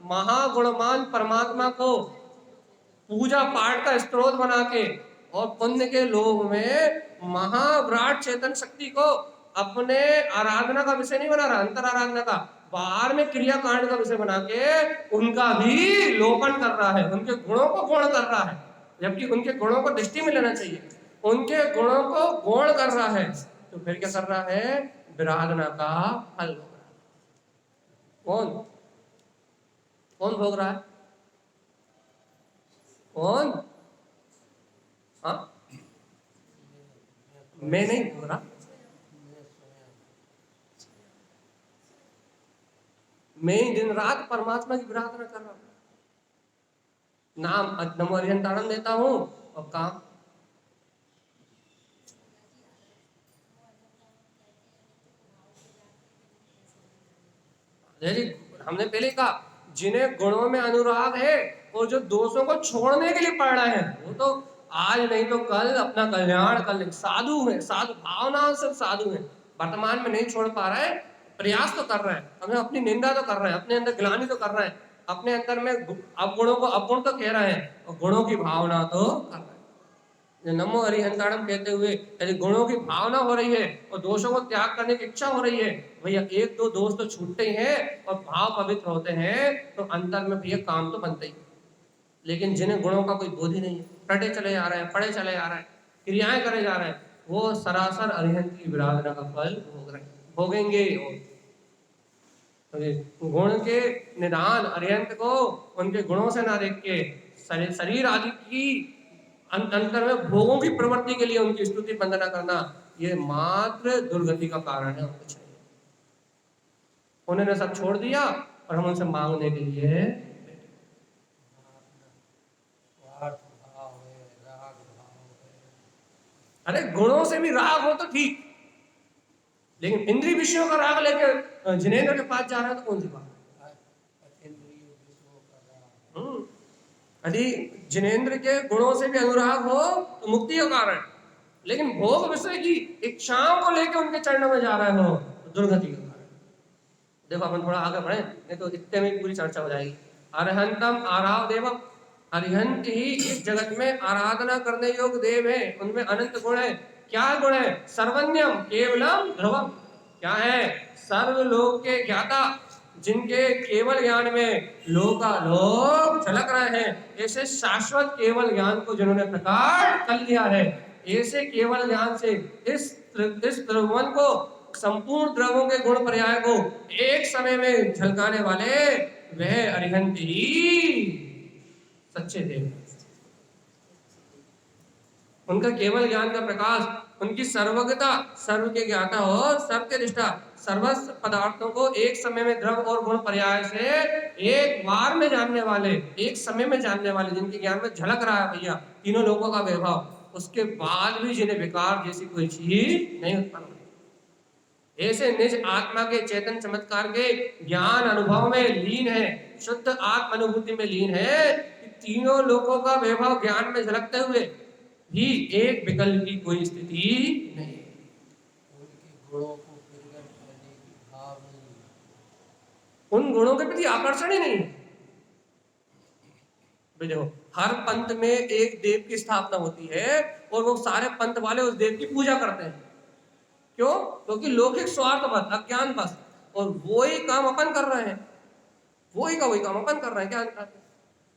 महागुणमान परमात्मा को पूजा पाठ का स्त्रोत बना के और पुण्य के लोभ में महाविराट चेतन शक्ति को अपने आराधना का विषय नहीं बना रहा, अंतर आराधना का, बाहर में क्रिया कांड का विषय बना के उनका भी लोपन कर रहा है, उनके गुणों को गौण कर रहा है, जबकि उनके गुणों को दृष्टि में लेना चाहिए। उनके गुणों को गौण कर रहा है, तो फिर क्या कर रहा है? विराधना का फल भोग रहा है। कौन कौन भोग रहा है? कौन? हाँ, मैं नहीं भोग रहा, मैं दिन रात परमात्मा की विराधना कर रहा हूं, नाम नमो अरिहंताणम देता हूं और काम। हमने पहले कहा, जिन्हें गुणों में अनुराग है और जो दोषों को छोड़ने के लिए पड़ रहे हैं, वो तो आज नहीं तो कल अपना कल्याण कर लेंगे। साधु है, साधु भावना से साधु है, वर्तमान में नहीं छोड़ पा रहा है, प्रयास तो कर रहे हैं, हमें अपनी निंदा तो कर रहे हैं, अपने अंदर ग्लानि तो कर रहे हैं, अपने अंदर में अवगुणों को अवगुण तो कह रहे हैं और गुणों की भावना तो कर रहे हैं। नमो हरिहंताणम कहते हुए यदि गुणों की भावना हो रही है और दोषों को त्याग करने की इच्छा हो रही है, भैया एक दो दोष तो छूटते ही हैं और भाव पवित्र होते हैं, तो अंतर में भैया काम तो बनते ही। लेकिन जिन्हें गुणों का कोई बोध ही नहीं है, पढ़े चले जा रहे हैं, पढ़े चले जा रहे हैं, क्रियाएं करे जा रहे हैं, वो सरासर अरिहंत की विराधना का फल भोग रहे, भोगेंगे। गुण के निदान अरिहंत को उनके गुणों से ना देख के शरीर आदि की अंतर में भोगों की प्रवृत्ति के लिए उनकी स्तुति वंदना करना, ये मात्र दुर्गति का कारण है, कुछ नहीं। उन्होंने सब छोड़ दिया और हम उनसे मांगने के लिए, अरे गुणों से भी राग हो तो ठीक, लेकिन इंद्रिय विषयों का राग लेकर जिनेंद्र के पास जा रहा है तो कौन सी बात? यदि जिनेंद्र के गुणों से भी अनुराग हो तो मुक्ति का कारण, लेकिन भोग विषय की इच्छाओं को लेकर उनके चरणों में जा रहे हो तो दुर्गति का कारण। देखो अपन थोड़ा आगे बढ़े, नहीं तो इतने में पूरी चर्चा हो जाएगी। अरहंतम आराव देवम, अरिहंत ही इस जगत में आराधना करने योग्य देव है, उनमें अनंत गुण है। क्या गुण है? सर्वज्ञम केवलम ध्रुवम, क्या है? सर्वलोक के ज्ञाता, जिनके केवल ज्ञान में लोकालोक झलक रहे हैं, ऐसे शाश्वत केवल ज्ञान को जिन्होंने प्रकट कर लिया है, ऐसे केवल ज्ञान से इस त्रिभुवन को, संपूर्ण द्रव्यों के गुण पर्याय को एक समय में झलकाने वाले वह अरिहंत ही सच्चे देव। उनका केवल ज्ञान का प्रकाश, उनकी सर्वज्ञता, सर्व के ज्ञाता और सर्व के निष्ठा, सर्वस्व पदार्थों को एक समय में द्रव्य और गुण पर्याय से एक बार में जानने वाले, एक समय में जानने वाले, जिनके ज्ञान में झलक रहा है भैया तीनों लोगों का वैभव, उसके बाद भी जिन्हें विकार जैसी कोई चीज नहीं उत्पन्न होती। ऐसे निज आत्मा के चेतन चमत्कार के ज्ञान अनुभव में लीन है, शुद्ध आत्म अनुभूति में लीन है कि तीनों लोकों का वैभव ज्ञान में झलकते हुए भी एक विकल्प की कोई स्थिति नहीं। उनके गुणों को प्रकट करने की भाव नहीं, उन गुणों के प्रति आकर्षण ही नहीं है। देखो, हर पंथ में एक देव की स्थापना होती है और वो सारे पंथ वाले उस देव की पूजा करते हैं। क्यों? क्योंकि लौकिक स्वार्थवश, अज्ञानवश, और वही काम अपन कर रहे हैं, वही काम अपन कर रहे हैं। क्या अंतर है?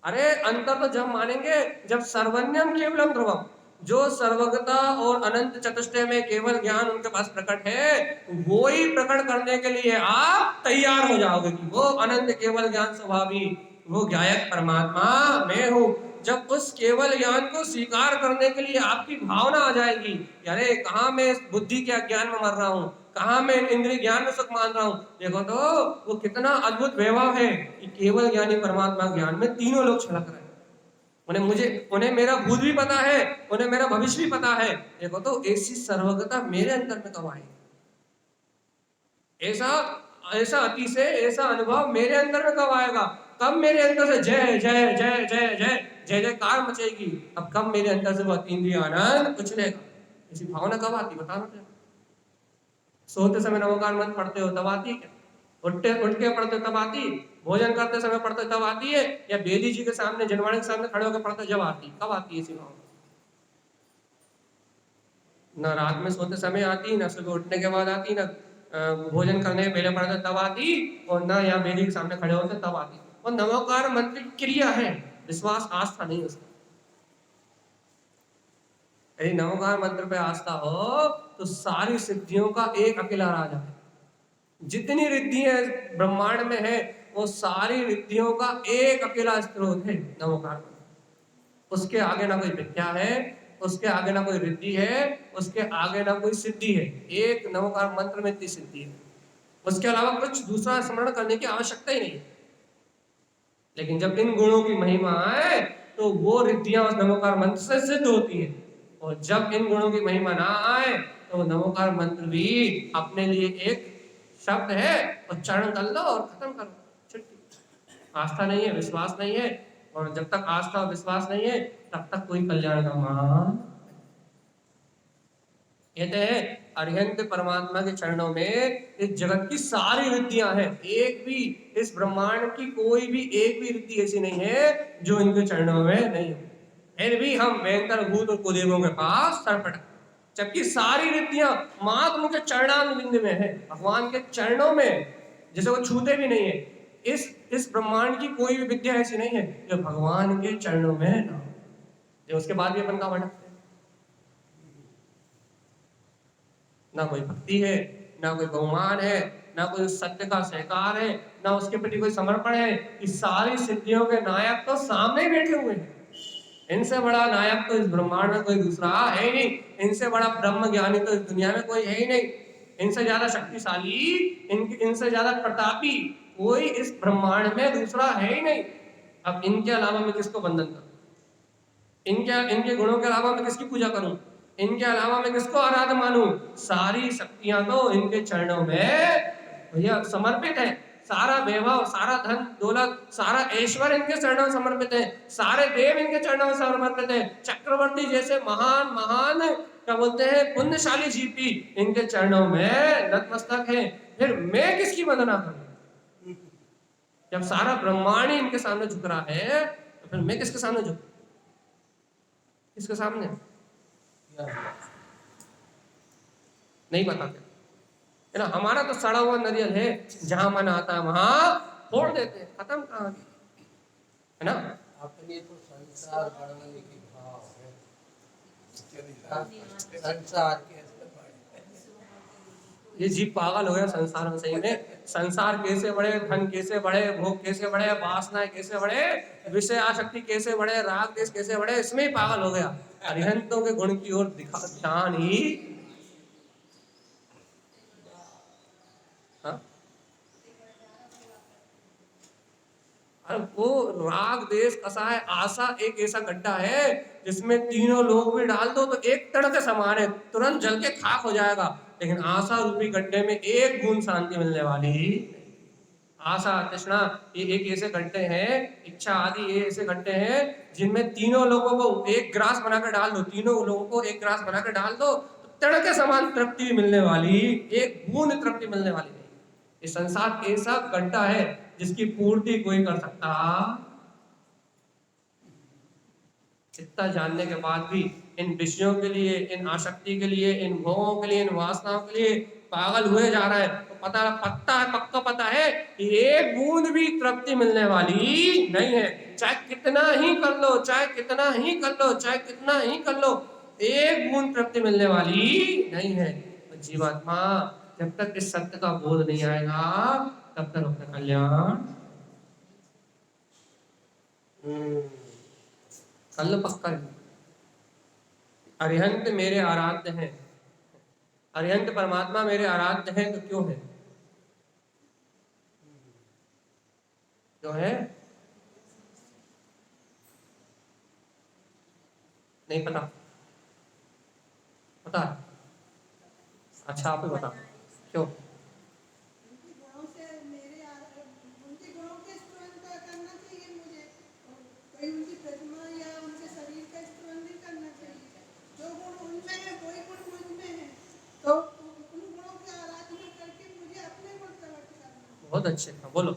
अरे अंतर तो जब मानेंगे जब सर्वज्ञम केवलम ध्रुवम, जो सर्वज्ञता और अनंत चतुष्टय में केवल ज्ञान उनके पास प्रकट है, वो ही प्रकट करने के लिए आप तैयार हो जाओगे कि वो अनंत केवल ज्ञान स्वभावी, वो ज्ञायक परमात्मा मैं हूँ। जब उस केवल ज्ञान को स्वीकार करने के लिए आपकी भावना आ जाएगी, अरे कहाँ मैं बुद्धि के अज्ञान में मर रहा हूँ, कहाँ मैं इंद्रिय ज्ञान में सुख मान रहा हूँ। देखो तो वो कितना अद्भुत वैभव है कि केवल ज्ञानी परमात्मा ज्ञान में तीनों लोग छलक रहे हैं। उन्हें मेरा भूत भी पता है, उन्हें मेरा भविष्य भी पता है। देखो तो ऐसी सर्वज्ञता मेरे अंदर में कब आएगी? ऐसा ऐसा अति से ऐसा अनुभव मेरे अंदर में कब आएगा? कब मेरे अंदर से जय जय जय जय जय जय जयकार मचेगी? अब कब मेरे अंदर से वो अतीन्द्रिय आनंद उछलेगा? ऐसी भावना कब आती बता मुझे। सोते समय नमोकार मंत्र पढ़ते हो तब आती है? उठ के पढ़ते तब आती? भोजन करते समय पढ़ते तब आती है? या बेदी जी के सामने, जनवाणी के सामने खड़े होकर पढ़ते जब आती? कब आती है ऐसी भावना? न रात में सोते समय आती, न सुबह उठने के बाद आती, न भोजन करने के पहले पढ़ते तब आती, और न यहाँ बेदी के सामने खड़े होते तब आती। और नमोकार मंत्र की क्रिया है, विश्वास आस्था नहीं उसका। यदि नमोकार मंत्र पे आस्था हो तो सारी सिद्धियों का एक अकेला राजा है। जितनी रिद्धियां ब्रह्मांड में है वो सारी रिद्धियों का एक अकेला स्रोत है नमोकार मंत्र। उसके आगे ना कोई विद्या है, उसके आगे ना कोई रिद्धि है, उसके आगे ना कोई सिद्धि है। एक नमोकार मंत्र में इतनी सिद्धि है, उसके अलावा कुछ दूसरा स्मरण करने की आवश्यकता ही नहीं। लेकिन जब इन गुणों की महिमा आए तो वो रिद्धियां उस नमोकार मंत्र से सिद्ध होती है, और जब इन गुणों की महिमा ना आए तो नमोकार मंत्र भी अपने लिए एक शब्द है, उच्चारण कर लो और खत्म कर लो, छुट्टी। आस्था नहीं है, विश्वास नहीं है, और जब तक आस्था और विश्वास नहीं है तब तक कोई कल्याण का मान। कहते हैं अरिहंत परमात्मा के चरणों में इस जगत की सारी रिद्धियां हैं, एक भी इस ब्रह्मांड की कोई भी एक भी रिद्धि ऐसी नहीं है जो इनके चरणों में नहीं हो। फिर भी हम भयंकर भूत और कुदेवों के पास सर पटक, जबकि सारी रिद्धियां मात्र उनके चरणारविंद में है, भगवान के चरणों में, जैसे वो छूते भी नहीं है। इस ब्रह्मांड की कोई भी विद्या ऐसी नहीं है जो भगवान के चरणों में ना हो, जो उसके बाद भी अपन का भटकते हैं। ना कोई भक्ति है, ना कोई बहुमान है, ना कोई सत्य का सहकार है, ना उसके प्रति कोई समर्पण है। इस सारी सिद्धियों के नायक तो सामने बैठे हुए हैं। इनसे बड़ा नायक तो इस ब्रह्मांड में कोई दूसरा है ही नहीं, इनसे बड़ा ब्रह्म ज्ञानी तो इस दुनिया में कोई है ही नहीं, इनसे ज्यादा शक्तिशाली, इनसे ज्यादा प्रतापी कोई इस ब्रह्मांड में दूसरा है ही नहीं। अब इनके अलावा मैं किसको बंधन करूं? इनके गुणों के अलावा मैं किसकी पूजा करूं? इनके अलावा मैं किसको आराध्य मानूं? सारी शक्तियां तो इनके चरणों में भैया समर्पित है। सारा वैभव, सारा धन दौलत, सारा ऐश्वर्य इनके चरणों में समर्पित है। सारे देव इनके चरणों में समर्पित है। चक्रवर्ती जैसे महान महान क्या बोलते हैं पुण्यशाली जीव भी इनके चरणों में नतमस्तक है। फिर मैं किसकी वंदना करूं? जब सारा ब्रह्मांड ही इनके सामने झुक रहा है तो फिर मैं किसके सामने झुकूं? किसके सामने? नहीं पता क्या है ना। हमारा तो सड़ा हुआ नारियल है, जहां मन आता है वहां फोड़ देते हैं, खत्म कहानी है ना। अपने तो संसार बढ़ने की भाव है, संसार कैसे बढ़े? ये जीव पागल हो गया संसार में। सही में संसार कैसे बढ़े, धन कैसे बढ़े, भोग कैसे बढ़े, वासनाएं कैसे बढ़े, विषय आसक्ति कैसे बढ़े, राग देश कैसे बढ़े, इसमें ही पागल हो गया। अरिहंतों के गुण की ओर दिखा ध्यान ही। हाँ? अब वो राग देश कसाय आशा एक ऐसा गड्ढा है जिसमें तीनों लोग भी डाल दो तो एक तड़ के समान है, तुरंत जल के खाक हो जाएगा। लेकिन आशा रूपी गड्ढे में एक बूंद शांति मिलने वाली नहीं। आशा तृष्णा ये एक ऐसे गड्ढे हैं, इच्छा आदि ये ऐसे गड्ढे हैं जिनमें तीनों लोगों को एक ग्रास बनाकर डाल दो, तीनों लोगों को एक ग्रास बनाकर डाल दो तो तड़के समान तृप्ति मिलने वाली, एक बूंद तृप्ति मिलने वाली नहीं। ये संसार ऐसा गड्ढा है जिसकी पूर्ति कोई कर सकता। इतना जानने के बाद भी इन विषयों के लिए, इन आसक्ति के लिए, इन भोगों के लिए, इन वासनाओं के लिए पागल हुए जा रहा है तो पक्का पता है कि एक बूंद भी तृप्ति मिलने वाली नहीं है। चाहे कितना ही कर लो, चाहे कितना ही कर लो, चाहे कितना ही कर लो, एक बूंद तृप्ति मिलने वाली नहीं है। तो जीवात्मा जब तक इस सत्य का बोध नहीं आएगा तब तक अपना कल्याण कल पक्का है। अरिहंत मेरे आराध्य हैं, अरिहंत परमात्मा मेरे आराध्य हैं तो क्यों है? क्यों है? नहीं पता? पता है? अच्छा आप ही बताओ क्यों? बहुत अच्छे, बोलो।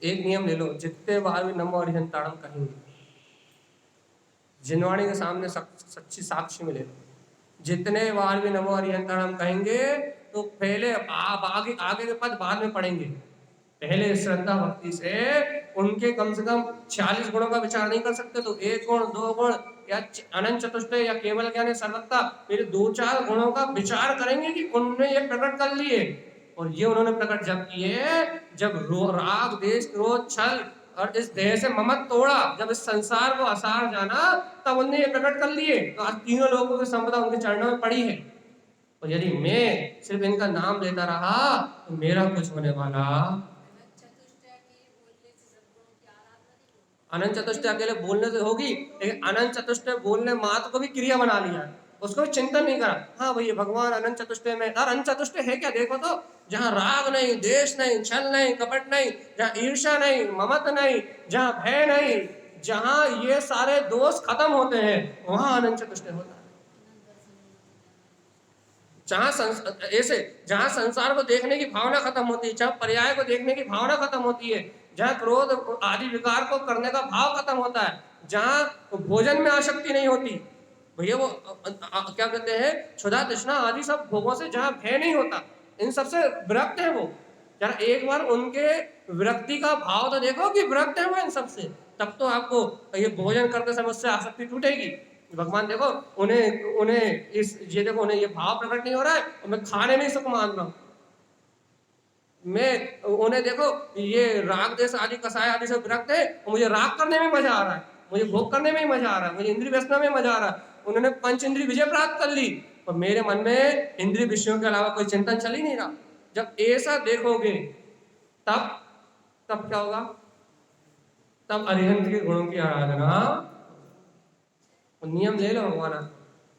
एक नियम ले लो, जितने बार भी नमो अरिहंताणम कहेंगे, जिनवाणी के सामने सच्ची साक्षी में ले लो, जितने बार भी नमो अरिहंताणम कहेंगे तो पहले आप आगे के पद बाद में पढ़ेंगे। पहले श्रद्धा भक्ति से उनके कम से कम 46 गुणों का विचार नहीं कर सकते तो एक गुण, दो गुण या अनंत चतुष्टय या केवल ज्ञान सर्वज्ञता, मेरे 2-4 गुणों का विचार करेंगे कि उनने ये प्रकट कर लिए। और ये उन्होंने प्रकट जब किए जब राग देश क्रोध छल और इस देह से ममत तोड़ा, जब इस संसार को असार जाना तब उन्होंने ये प्रकट कर लिए। तो आज तीनों लोगों की संपदा उनके चरणों में पड़ी है। और यदि मैं सिर्फ इनका नाम लेता रहा तो मेरा कुछ होने वाला। अनंत चतुष्टय अकेले बोलने से होगी, लेकिन अनंत चतुष्टय बोलने मात्र को भी क्रिया बना लिया है, उसको भी चिंतन नहीं करा। हाँ भैया भगवान अनंत चतुष्टय में, और अनंत चतुष्टय है क्या देखो तो, जहाँ राग नहीं, देश नहीं, छल नहीं, कपट नहीं, जहाँ ईर्ष्या नहीं, ममत नहीं, जहाँ भय नहीं, जहाँ ये सारे दोष खत्म होते हैं वहां अनंत चतुष्टय होता है। जहाँ संसार को देखने की भावना खत्म होती है, जहाँ पर्याय को देखने की भावना खत्म होती है, जहाँ क्रोध आदि विकार को करने का भाव खत्म होता है, जहाँ भोजन में आसक्ति नहीं होती, भैया वो क्या कहते हैं, क्षुधा तृष्णा आदि सब भोगों से जहाँ भय नहीं होता, इन सबसे विरक्त है वो। जरा एक बार उनके विरक्ति का भाव तो देखो कि विरक्त है वो इन सबसे, तब तो आपको ये भोजन करते समय उससे आसक्ति टूटेगी। भगवान देखो उन्हें ये देखो उन्हें ये भाव प्रकट नहीं हो रहा है और मैं खाने में ही सुख मान रहा हूँ। मैं उन्हें देखो ये राग देश आदि कसाय आदि से विरक्त है और मुझे राग करने में मजा आ रहा है, मुझे भोग करने में ही मजा आ रहा है, मुझे इंद्रिय व्यसना में मजा आ रहा है। उन्होंने पंच इंद्रिय विजय प्राप्त कर ली और मेरे मन में इंद्रिय विषयों के अलावा कोई चिंतन चल ही नहीं रहा। जब ऐसा देखोगे तब क्या होगा? तब अरिहंत के गुणों की आराधना। नियम ले लो भगवान।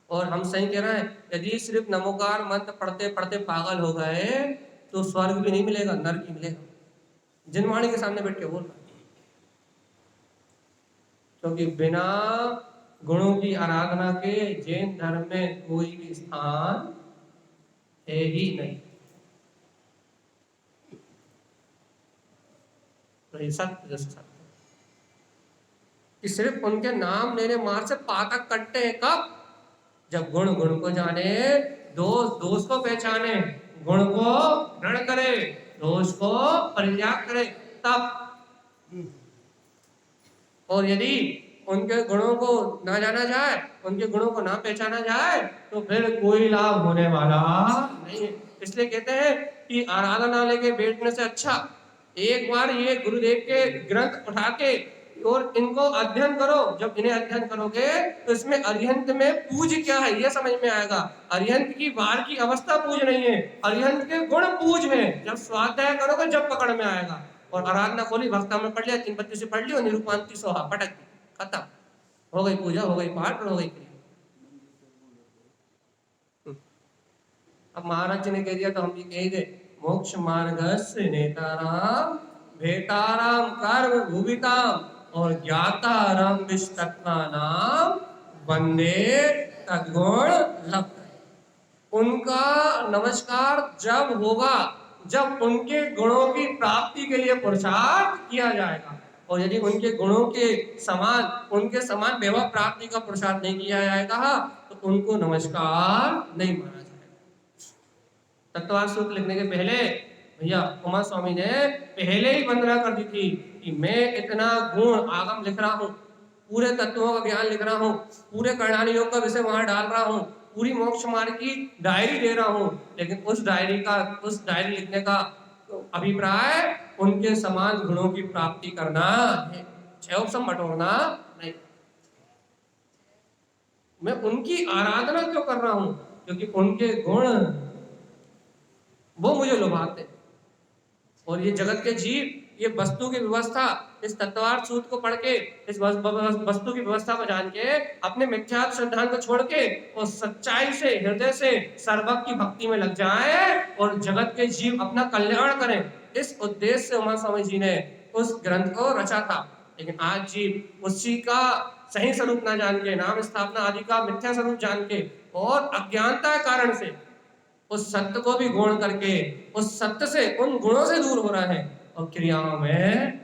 और हम सही कह रहे हैं, यदि सिर्फ नमोकार मंत्र पढ़ते पढ़ते पागल हो गए तो स्वर्ग भी नहीं मिलेगा, नरक ही मिलेगा। जिनवाणी के सामने बैठ के बोल रहा, क्योंकि बिना गुणों की आराधना के जैन धर्म में कोई भी स्थान है ही नहीं। तो सत्य जैसे सत्य कि सिर्फ उनके नाम लेने मार से पातक कटते हैं। कब? जब गुण गुण को जाने, दोष दोष को पहचाने, गुण को ग्रहण करे, दोष को परित्याग करे, तब। और यदि उनके गुणों को ना जाना जाए, उनके गुणों को ना पहचाना जाए तो फिर कोई लाभ होने वाला नहीं है। इसलिए कहते हैं कि आराधनालय के बैठने से अच्छा एक बार ये गुरुदेव के ग्रंथ उठा के और इनको अध्ययन करो। जब इन्हें अध्ययन करोगे तो इसमें अरिहंत में पूज क्या है ये समझ में आएगा। अरिहंत की बाहर की अवस्था पूज नहीं है, अरिहंत के गुण पूज है। जब स्वाध्याय करोगे जब पकड़ में आएगा। और आराधना खोली, भक्ता में पढ़ लिया, 3 से पढ़ लियो, निरूपांति सोहा पटक दी, खत्म, हो गई पूजा, हो गई पाठ और हो गई क्रिया। अब महाराज जी ने कह दिया तो हम भी कह दे, मोक्ष मार्गस्य नेताराम भेताराम कर्म भूविताम और ज्ञाताराम विष्टत्वानाम वंदे तद्गुण लब्ध। उनका नमस्कार जब होगा जब उनके गुणों की प्राप्ति के लिए पुरुषार्थ किया जाएगा। और यदि उनके गुणों के समान उनके समान वैभव प्राप्ति का पुरुषार्थ नहीं किया जाएगा तो उनको नमस्कार नहीं माना जाएगा। तत्वार्थ सूत्र लिखने के पहले भैया उमा स्वामी ने पहले ही वंदना कर दी थी कि मैं इतना गुण आगम लिख रहा हूँ, पूरे तत्वों का ज्ञान लिख रहा हूँ, पूरे कर्णानी योग का विषय वहां डाल रहा हूँ, पूरी मोक्ष मार्ग की डायरी दे रहा हूँ, लेकिन उस डायरी लिखने का अभिप्राय उनके समान गुणों की प्राप्ति करना है, क्षयोपम बटोरना नहीं। मैं उनकी आराधना क्यों कर रहा हूं? क्योंकि उनके गुण वो मुझे लुभाते। और ये जगत के जीव, ये वस्तु की व्यवस्था, इस तत्वार्थ सूत्र को पढ़ के, इस वस्तु की व्यवस्था को जान के अपने मिथ्यात्व सिद्धांत को छोड़ के और सच्चाई से हृदय से सर्वज्ञ की भक्ति में लग जाए और जगत के जीव अपना कल्याण करें, इस उद्देश्य से उमा स्वामी जी ने उस ग्रंथ को रचा था। लेकिन आज जीव उसी का सही स्वरूप ना जान के, नाम स्थापना आदि का मिथ्या स्वरूप जान के और अज्ञानता कारण से उस सत्य को भी गौण करके उस सत्य से, उन गुणों से दूर हो रहा है और क्रियाओं में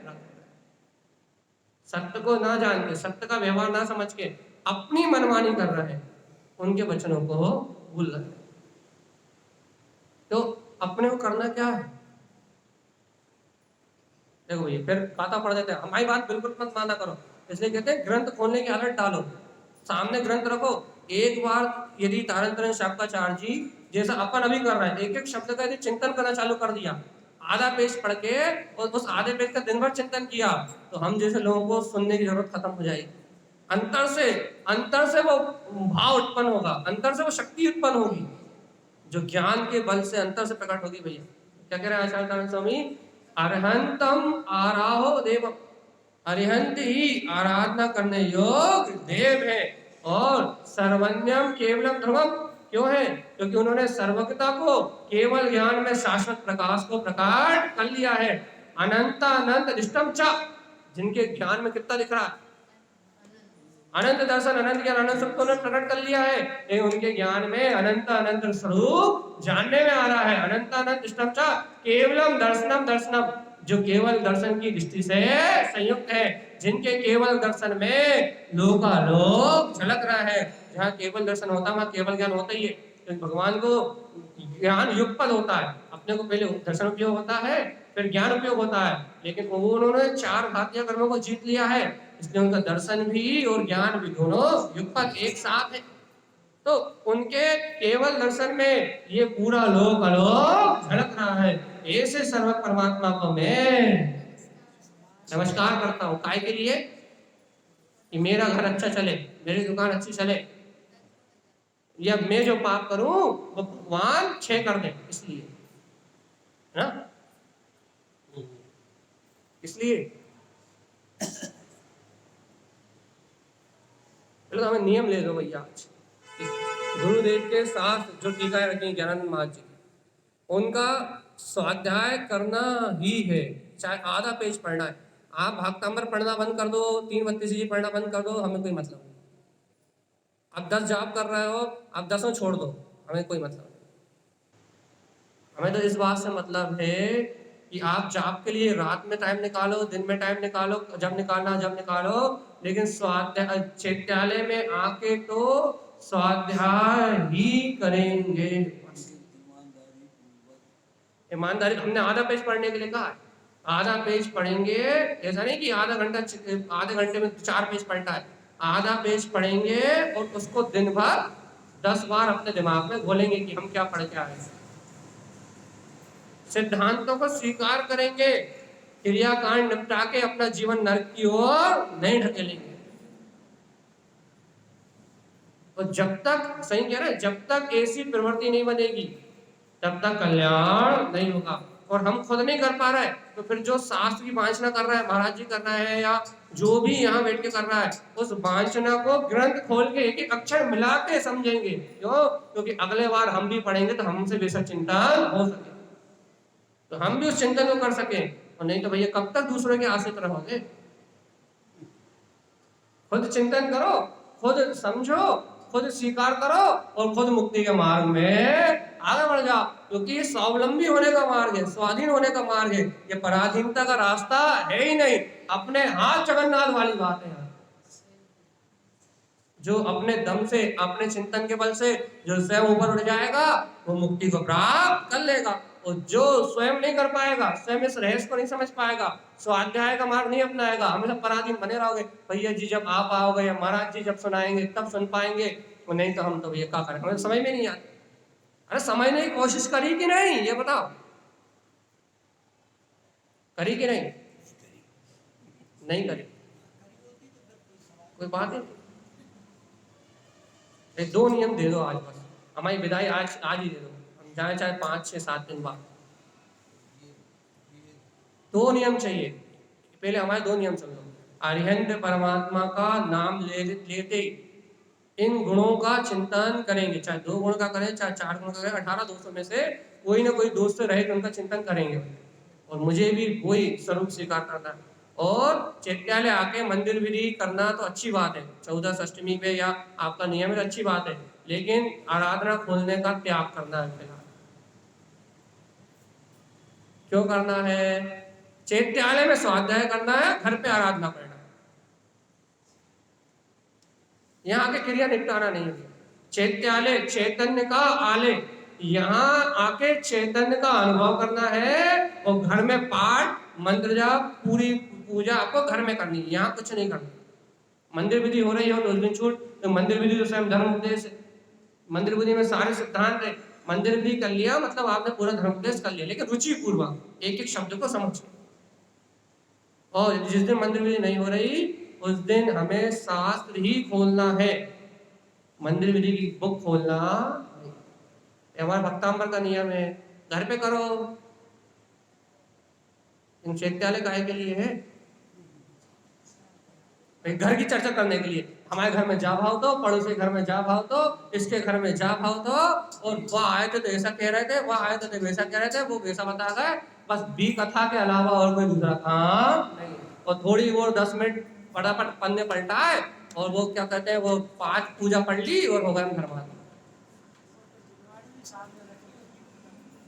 सत्य को ना जान के, सत्य का व्यवहार ना समझ के अपनी मनमानी कर रहा है, उनके वचनों को भूल रहा है। तो अपने को करना क्या है? देखो ये फिर बाता पड़ जाते हैं, हमारी बात बिल्कुल मत माना करो, इसलिए कहते हैं ग्रंथ खोलने की आदत डालो, सामने ग्रंथ रखो। एक बार यदि तारतम्य शाक्ताचार्य जी जैसा अपन अभी कर रहे हैं, एक एक शब्द का यदि चिंतन करना चालू कर दिया, आधा पेज पढ़ के और उस आधे पेज का दिन भर चिंतन किया, तो हम जैसे लोगों को सुनने की जरूरत खत्म हो जाएगी। अंतर से वो भाव उत्पन्न होगा, अंतर से वो शक्ति उत्पन्न होगी जो ज्ञान के बल से अंतर से प्रकट होगी। भैया क्या कह रहे हैं आचार्य स्वामी? अरहंतम आराहो देव, अरिहंत ही आराधना करने योग्य देव है। और सर्वज्ञम केवलम ध्रुवम क्यों है? क्योंकि उन्होंने सर्वज्ञता को केवल ज्ञान में शाश्वत प्रकाश को प्रकट कर लिया है। अनंत अनंत दृष्टम च, जिनके ज्ञान में कितना दिख रहा है, अनंत दर्शन अनंत ज्ञान अनंत स्वरूप उन्होंने प्रकट कर लिया है, लेकिन उनके ज्ञान में अनंत अनंत स्वरूप जानने में आ रहा है। अनंत अनंत दृष्टम च केवलम दर्शनम दर्शनम, जो केवल दर्शन की दृष्टि से संयुक्त है, जिनके केवल दर्शन में लोकालोक झलक रहा है। जहाँ केवल दर्शन होता है वहाँ केवल ज्ञान होता ही है। तो भगवान को ज्ञान युगपद होता है, अपने को पहले दर्शन उपयोग होता है फिर ज्ञान उपयोग होता है, लेकिन उन्होंने 4 भारतीय कर्मों को जीत लिया है, इसलिए उनका दर्शन भी और ज्ञान भी दोनों युगपद एक साथ है। तो उनके केवल दर्शन में ये पूरा लोक अलोक झलक रहा है। ऐसे सर्व परमात्मा को मैं नमस्कार करता हूँ। काय के लिए? कि मेरा घर अच्छा चले, मेरी दुकान अच्छी चले, या मैं जो पाप करूं वो भगवान क्षय कर दे, इसलिए ना, इसलिए चलो हमें नियम ले लो भैया। आज गुरुदेव के साथ जो टीकाएं रखी ज्ञानानंद महाराज जी की, उनका स्वाध्याय करना ही है, चाहे आधा पेज पढ़ना है। आप भागतांबर पढ़ना बंद कर दो, 332 जी पढ़ना बंद कर दो, हमें कोई मतलब नहीं। आप 10 जाप कर रहे हो, आप 10 छोड़ दो, हमें कोई मतलब नहीं। हमें तो इस बात से मतलब है कि आप जाप के लिए रात में टाइम निकालो, दिन में टाइम निकालो, जब निकालना जब निकालो, लेकिन स्वाध्याय चैत्यालय में आके तो स्वाध्याय ही करेंगे। ईमानदारी, हमने आधा पेज पढ़ने के लिए कहा है, आधा पेज पढ़ेंगे। ऐसा नहीं कि आधे घंटे में 4 पेज पढ़ता है, आधा पेज पढ़ेंगे और उसको दिन भर 10 बार अपने दिमाग में घोलेंगे कि हम क्या पढ़ के आए। सिद्धांतों को स्वीकार करेंगे, क्रियाकांड निपटा के अपना जीवन नरक की ओर नहीं ढकेलेंगे। और जब तक, सही कह रहे हैं, जब तक ऐसी प्रवृत्ति नहीं बनेगी तब तक कल्याण नहीं होगा। और हम खुद नहीं कर पा रहे तो फिर जो शास्त्र की वांछना कर रहा है, महाराज जी कर रहा है, या जो भी यहाँ बैठ के कर रहा है, उस वांछना को ग्रंथ खोल के एक एक अक्षर मिला के समझेंगे। क्यों? क्योंकि अगले बार हम भी पढ़ेंगे तो हमसे बेशक चिंतन हो सके, तो हम भी उस चिंतन को कर सके। और नहीं तो भैया कब तक दूसरों के आश्रित रहोगे? खुद चिंतन करो, खुद समझो, खुद स्वीकार करो और खुद मुक्ति के मार्ग में आगे बढ़ जाओ। क्योंकि ये स्वावलंबी होने का मार्ग है, स्वाधीन होने का मार्ग है, ये पराधीनता का रास्ता है ही नहीं। अपने हाथ जगन्नाथ वाली बात है। जो अपने दम से, अपने चिंतन के बल से जो स्वयं ऊपर उठ जाएगा वो मुक्ति को प्राप्त कर लेगा। और जो स्वयं नहीं कर पाएगा, स्वयं इस रहस्य को नहीं समझ पाएगा, स्वाध्याय का मार्ग नहीं अपनाएगा, हमेशा पराधीन बने रहोगे। भैया जी जब आप आओगे या महाराज जी जब सुनाएंगे तब सुन पाएंगे, और नहीं तो हम तो भैया क्या करें, हमें समझ में नहीं आती। अरे समझने की कोशिश करी कि नहीं, ये बताओ, करी कि नहीं? नहीं करी, कोई बात ही नहीं। ये 2 नियम दे दो आज, बस हमारी विदाई आज आज ही दे दो, हम जाए चाहे 5, 6, 7 दिन बाद। 2 नियम चाहिए। पहले हमारे 2 नियम समझो। अरिहंत परमात्मा का नाम लेते इन गुणों का चिंतन करेंगे, चाहे 2 गुण का करें, चाहे 4 गुण का करें, 18 दोषों में से कोई ना कोई दोष रहे तो उनका चिंतन करेंगे। और मुझे भी वही स्वरूप स्वीकार करना है। और चैत्यालय आके मंदिर विधि करना तो अच्छी बात है, 14 अष्टमी पे या आपका नियमित अच्छी बात है, लेकिन आराधना खोलने का त्याग करना है फिलहाल। क्यों करना है? चैत्यालय में स्वाध्याय करना है, घर पे आराधना करना है। यहाँ आके क्रिया निपटाना नहीं है। चैत्यालय चैतन्य का आलय, यहाँ आके चैतन्य का अनुभव करना है। और घर में पाठ मंत्र जाप पूरी पूजा आपको घर में करनी है, यहाँ कुछ नहीं करना। मंदिर विधि हो रही हो तो उस दिन छूट, तो मंदिर विधि तो स्वयं धर्म उपदेश है। मंदिर विधि में सारे सिद्धांत है। मंदिर विधि कर लिया मतलब आपने पूरा धर्म उपदेश कर लिया, लेकिन रुचि पूर्वक एक एक शब्द को समझ। और जिस दिन मंदिर विधि नहीं हो रही उस दिन हमें शास्त्र ही खोलना है, मंदिर विधि की बुक खोलना नहीं। हमारे भक्तांबर का नियम है, घर पे करो। इन चैत्यालय काहे के लिए है? घर की चर्चा करने के लिए। हमारे घर में जा भाव तो, पड़ोसी घर में जा भाव तो, इसके घर में जा भाव तो, और वह आए थे तो ऐसा कह रहे थे, वह आए थे तो वैसा कह रहे थे, वो वैसा बता गए। बस बी कथा के अलावा और कोई दूसरा काम नहीं। और थोड़ी वो 10 मिनट फटाफट पन्ने पलटाए और वो क्या कहते हैं, वो 5 पूजा पढ़ ली और हो गए धर्मात्मा।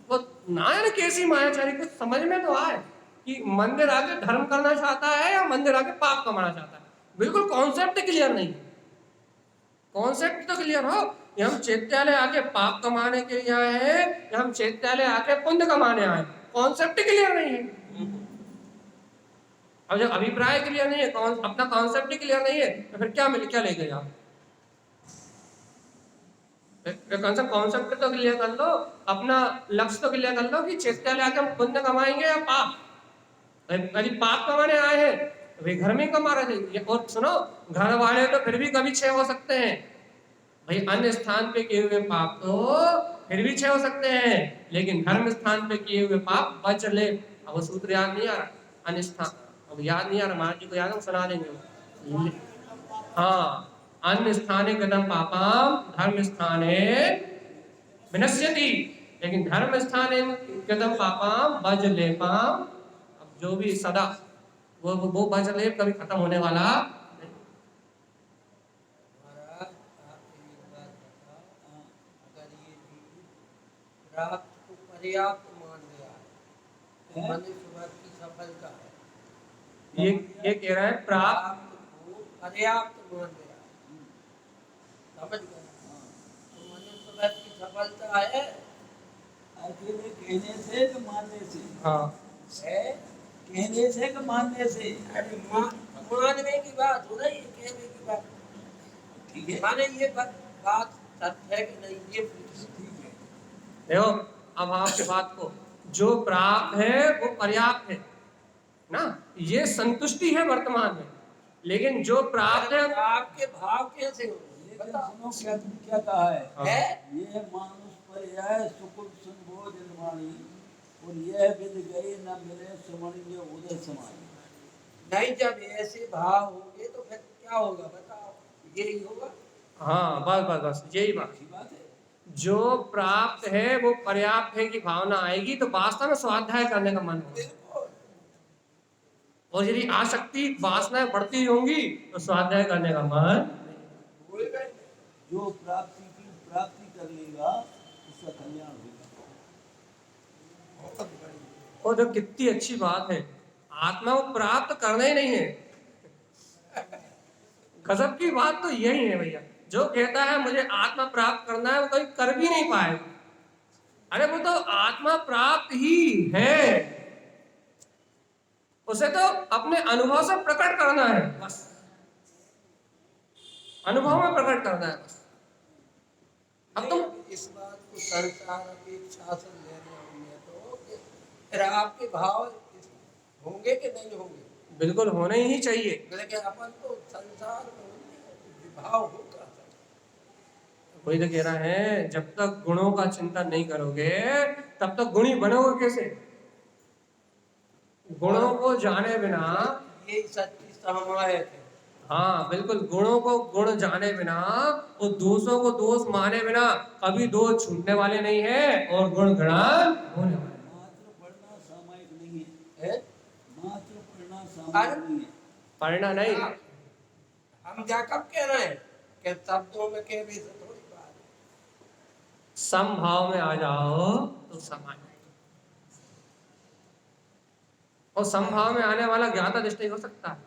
वो ना यानी कैसी मायाचारी, कुछ समझ में तो आए कि मंदिर आके धर्म करना चाहता है या मंदिर आके पाप कमाना चाहता है। बिल्कुल कॉन्सेप्ट क्लियर नहीं। कॉन्सेप्ट तो क्लियर हो कि हम चैत्यालय आके पाप कमाने के लिए आए हैं या हम चैत्यालय आके पुण्य कमाने आए। कॉन्सेप्ट क्लियर नहीं है। अब जब अभिप्राय क्लियर नहीं है, अपना कॉन्सेप्ट क्लियर नहीं है, तो फिर क्या मिल क्या लेके जाओ? कॉन्सेप्ट तो क्लियर कर लो, अपना लक्ष्य तो क्लियर कर लो कि चैत्यालय आके हम पुण्य कमाएंगे या पाप। यदि पाप कमाने आए हैं वे घर में कमा रहे थे। और सुनो, घर वाले तो फिर भी कभी क्षय हो सकते हैं भाई, अन्य स्थान पे किए हुए पाप तो फिर भी क्षय हो सकते हैं, लेकिन धर्म स्थान पे किए हुए पाप बच ले। अब वो सूत्र याद नहीं आ रहा, अन्य स्थान अब याद नहीं आ रहा, महाराज जी को याद है सुना देंगे। हाँ, अन्य स्थाने गतम पापम धर्म स्थाने विनश्यति, लेकिन धर्म स्थाने गतम पापम बज लेपम, अब जो भी सदा वो बजलेप कभी खत्म होने वाला नहीं। महाराज आपने एक बात बता, अगर ये जीव प्राप्त को पर्याप्त मान लिया तो मनुष्य वर्ग की सफलता है। ये कह रहा है प्राप्त को पर्याप्त मान लिया, समझ गए? तो मनुष्य वर्ग की सफलता है। अकेले कहने से तो मानने से, हाँ है कहने से कि मानने से। अरे मानने की बात हो रही है, कहने की बात ठीक है, माने ये बात सत्य है कि नहीं, ये ठीक है। देखो अब आपकी बात को, जो प्राप्त है वो पर्याप्त है, ना, ये संतुष्टि है वर्तमान में। लेकिन जो प्राप्त है आपके भाव कैसे हो? लेकिन बताओ। सुनो क्या क्या कहा है है? ये मानुष पर्याय सुकुल सुनबो जनवाणी और यह विद गई न मिले सुमणि जो उदय समाई। नहीं, जब ऐसे भाव होंगे तो फिर क्या होगा बताओ? यही होगा। हाँ, बस बस बस यही बात। अच्छी बात है। जो प्राप्त है वो पर्याप्त है की भावना आएगी तो वास्तव में स्वाध्याय करने का मन होगा। बिल्कुल। और यदि आसक्ति वासनाएं बढ़ती होंगी तो स्वाध्याय करने का मन। होएगा ही नहीं। जो प्राप्ति की प्राप्ति कर लेगा उसका कल्याण होगा। बहुत बड़ी। और जो कितनी अच्छी बात है, आत्मा को प्राप्त करना ही नहीं है। गजब की बात तो यही है भैया, जो कहता है मुझे आत्मा प्राप्त करना है वो कभी कर भी नहीं पाएगा। अरे वो तो आत्मा प्राप्त ही है, उसे तो अपने अनुभव से प्रकट करना है बस, अनुभव में प्रकट करना है बस। अब तुम इस बात को संसार अपेक्षा से लेने होंगे तो फिर आपके भाव होंगे कि नहीं होंगे? बिल्कुल होने ही चाहिए। लेकिन अपन तो संसार में विभाव होगा। वही तो कह रहा है, जब तक गुणों का चिंतन नहीं करोगे तब तक गुणी बनोगे कैसे? गुणों को जाने बिना। ये सच्ची समायत है। हाँ बिल्कुल, गुणों को गुण जाने बिना और दोषों को दोष माने बिना कभी दोष छूटने वाले नहीं है और गुण गणन होने वाले। मात्र पढ़ना सामायिक नहीं है? मात्र पढ़ना सामायिक नहीं है। पढ़ना नहीं, हम क्या कब कह रहे हैं कि शब्दों में कह भी से थोड़ी बात है। समभाव में आ जाओ तो समाज, और समभाव में आने वाला ज्ञाता दृष्टि हो सकता है।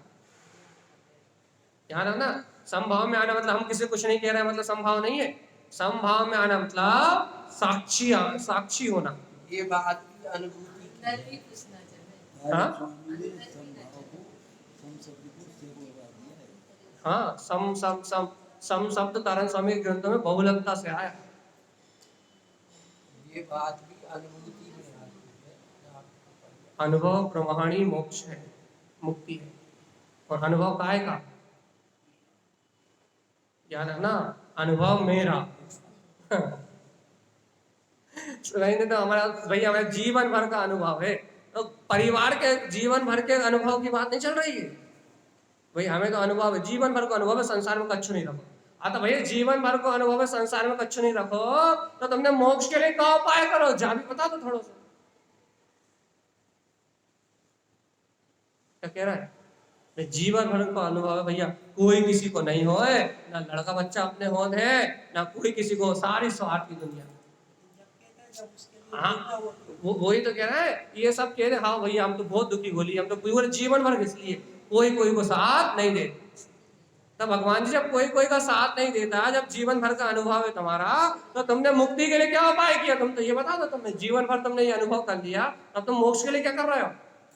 ध्यान रखना, समभाव में आना मतलब हम किसी कुछ नहीं कह रहे हैं मतलब समभाव नहीं है। समभाव में आना मतलब साक्षी, साक्षी होना। ये बात की अनुभूति की है। हाँ? स्वामी ने समभाव को सम शब्द को से लगा दिया है। हाँ, सम शब्द तारण स्वामी के ग्रंथों में बहुलकता से आया। ये बात भी अनुभूति में आती है। अनुभव प्रमाणी मोक्ष है, मुक्ति है। और अनुभव काय का? ध्यान रखना, अनुभव मेरा। नहीं तो हमारा भैया हमारे जीवन भर का अनुभव है, तो परिवार के जीवन भर के अनुभव की बात नहीं चल रही है भाई। हमें तो अनुभव है, जीवन भर को अनुभव है, संसार में कच्छु नहीं रखो। तो भैया जीवन भर को अनुभव है, संसार में कच्छु नहीं रखो, तो तुमने मोक्ष के लिए क्या उपाय करो, जा भी बता दो थोड़ा सा। क्या कह रहा है? जीवन भर को अनुभव है भैया, कोई किसी को नहीं होए, ना लड़का बच्चा अपने होद है, ना कोई किसी को, सारी स्वार्थ की दुनिया। हाँ, वही तो कह रहा है, ये सब कह रहे हाँ भैया हम तो बहुत दुखी गोली, हम तो पूरे जीवन भर इसलिए कोई कोई को साथ नहीं दे। तो भगवान जी जब कोई कोई का साथ नहीं देता, जब जीवन भर का अनुभव है तुम्हारा, तो तुमने मुक्ति के लिए क्या उपाय किया? तुम तो ये बता दो, तुमने जीवन भर तुमने ये अनुभव कर लिया, अब तुम मोक्ष के लिए क्या कर रहे हो?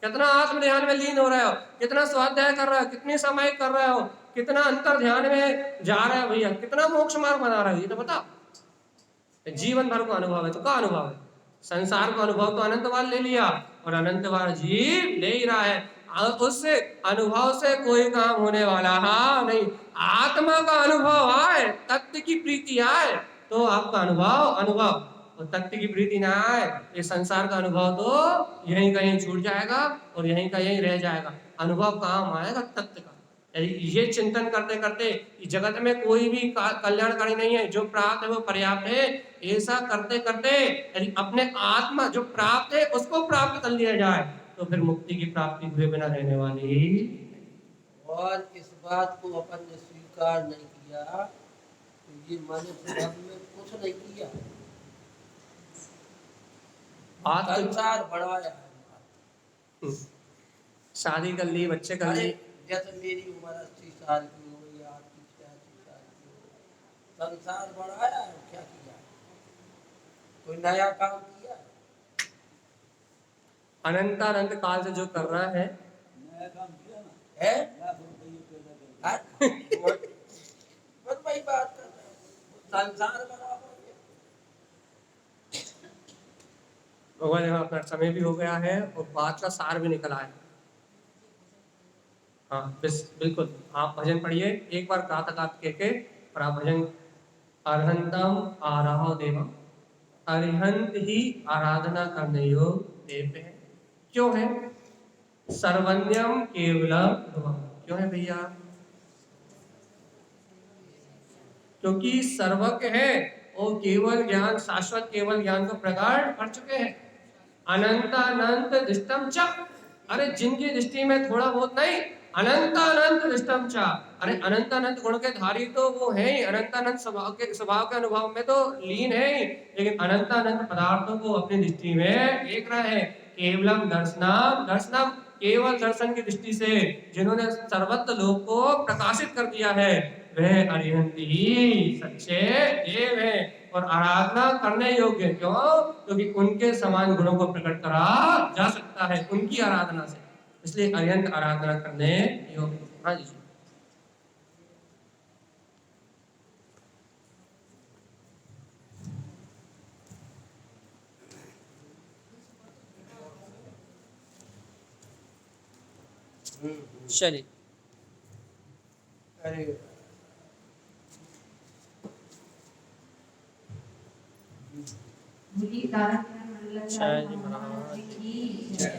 कितना आत्म ध्यान में लीन हो रहे हो, कितना स्वाध्याय कर रहे हो, कितनी समय कर रहे हो, कितना अंतर ध्यान में जा रहे हो भैया, कितना मोक्ष मार्ग बना रहे हो, ये तो बता। जीवन भर को अनुभव है तो क्या अनुभव है? संसार को अनुभव तो अनंत बार ले लिया और अनंत बार जीव ले ही रहा है। उस अनुभव से कोई काम होने वाला नहीं। आत्मा का अनुभव आए, तत्व की प्रीति आए तो आपका अनुभव अनुभव, और तत्व की प्रीति ना आए, ये संसार का अनुभव तो यहीं कहीं छूट जाएगा और यहीं का यहीं रह जाएगा। अनुभव काम आएगा तत्व का। ये चिंतन करते करते जगत में कोई भी कल्याणकारी नहीं है, जो प्राप्त है वो पर्याप्त है, ऐसा करते करते यदि अपने आत्मा जो प्राप्त है उसको प्राप्त कर लिया जाए तो फिर मुक्ति की प्राप्ति हुए बिना रहने वाली। और इस बात को अपन ने स्वीकार नहीं किया तो ये मनुष्य धर्म में कुछ नहीं किया, संसार बढ़ाया है। शादी कर ली, बच्चे कर लिए। जैसे मेरी उम्र 80 साल की हो या आपकी 86 साल की हो, संसार बढ़ाया है, क्या किया? कोई नया काम किया? अनंत काल से जो कर रहा है, नया काम किया ना है? लाख रुपये पैदा कर बस वही बात कर रहे हैं, संसार बराबर है। भगवान अपना समय भी हो गया है और बात का सार भी निकल आया। हाँ बिल्कुल, आप भजन पढ़िए एक बार गा तक आप के और आप भजन अरहंतम आराहो देवम, अरिहंत ही आराधना करने योग देव है। क्यों है? सर्वज्ञम केवलम ध्रुवम। क्यों है भैया? क्योंकि सर्वज्ञ है, वो केवल ज्ञान, शाश्वत केवल ज्ञान को प्रकट कर चुके हैं। अनंत अनंत दृष्टम च, अरे जिनकी दृष्टि में थोड़ा बहुत नहीं, अनंत अनंत दृष्टम च, अरे अनंत अनंत गुण के धारी तो वो है ही, अनंत अनंत स्वभाव के अनुभव में तो लीन है ही, लेकिन अनंत अनंत पदार्थों को अपनी दृष्टि में देख रहे हैं। केवलम दर्शनम, दर्शनम केवल दर्शन की दृष्टि से जिन्होंने सर्वत्र लोक को प्रकाशित कर दिया है, वह अरिहंत ही सच्चे देव है और आराधना करने योग्य। क्यों? क्योंकि उनके समान गुणों को प्रकट करा जा सकता है उनकी आराधना से, इसलिए अरिहंत आराधना करने योग्य। हाँ जी। चलिए, अरे जय जी महाराज की जय।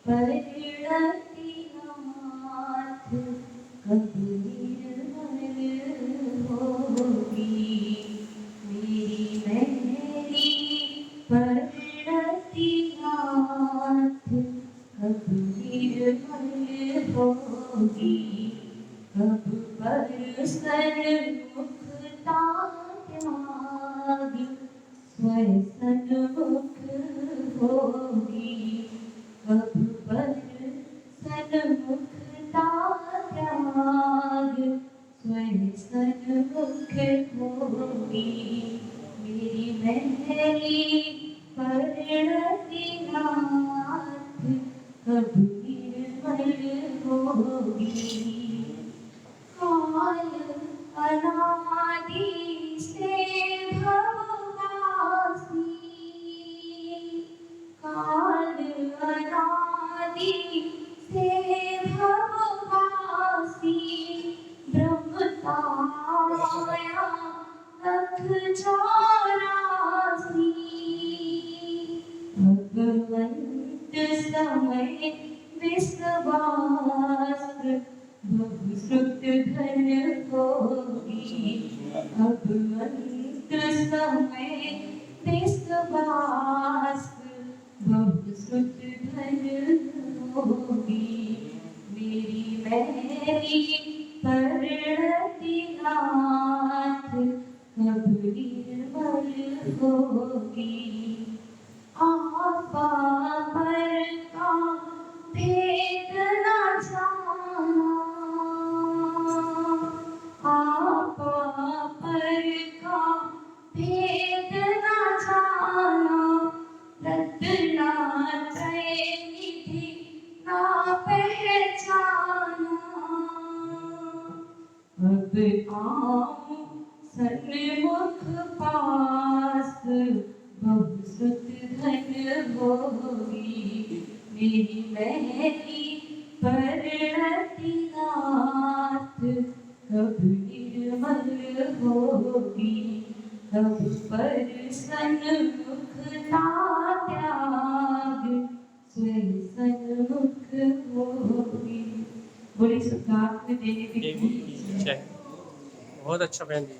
परिणति नाथ कबीर मन होगी, मेरी मेरी परिणति नाथ कबीर मन होगी। कब परसन मुखता त्याग स्वयं सन्मुख होगी। कब परसन मुखता त्याग स्वयं सन्मुख होगी। मेरी मेरी परिणति नाथ कबीर मन होगी। काल अनादि से भववासी, काल अनादि से भववासी, ब्रह्मताया लख चौरासी। भगवंत समय विश्वास बहुश्रुत धन होगी। अब अंत समय विश्वास बहुश्रुत धन होगी। मेरी मेरी परिणति नाथ कब निर्मल होगी। आपा पर का भेद न जाना, आपा पर का भेद न जाना, रत्ना त्रय निधि ना पहचाना। अब आऊं सन्मुख पास बहुश्रुत धन होगी। मेरी मेरी परिणति नाथ कब निर्मल होगी। कब परसन मुखता त्याग स्वयं सन्मुख होगी। बोले सुखात्म देवी की जय। बहुत अच्छा बहन जी।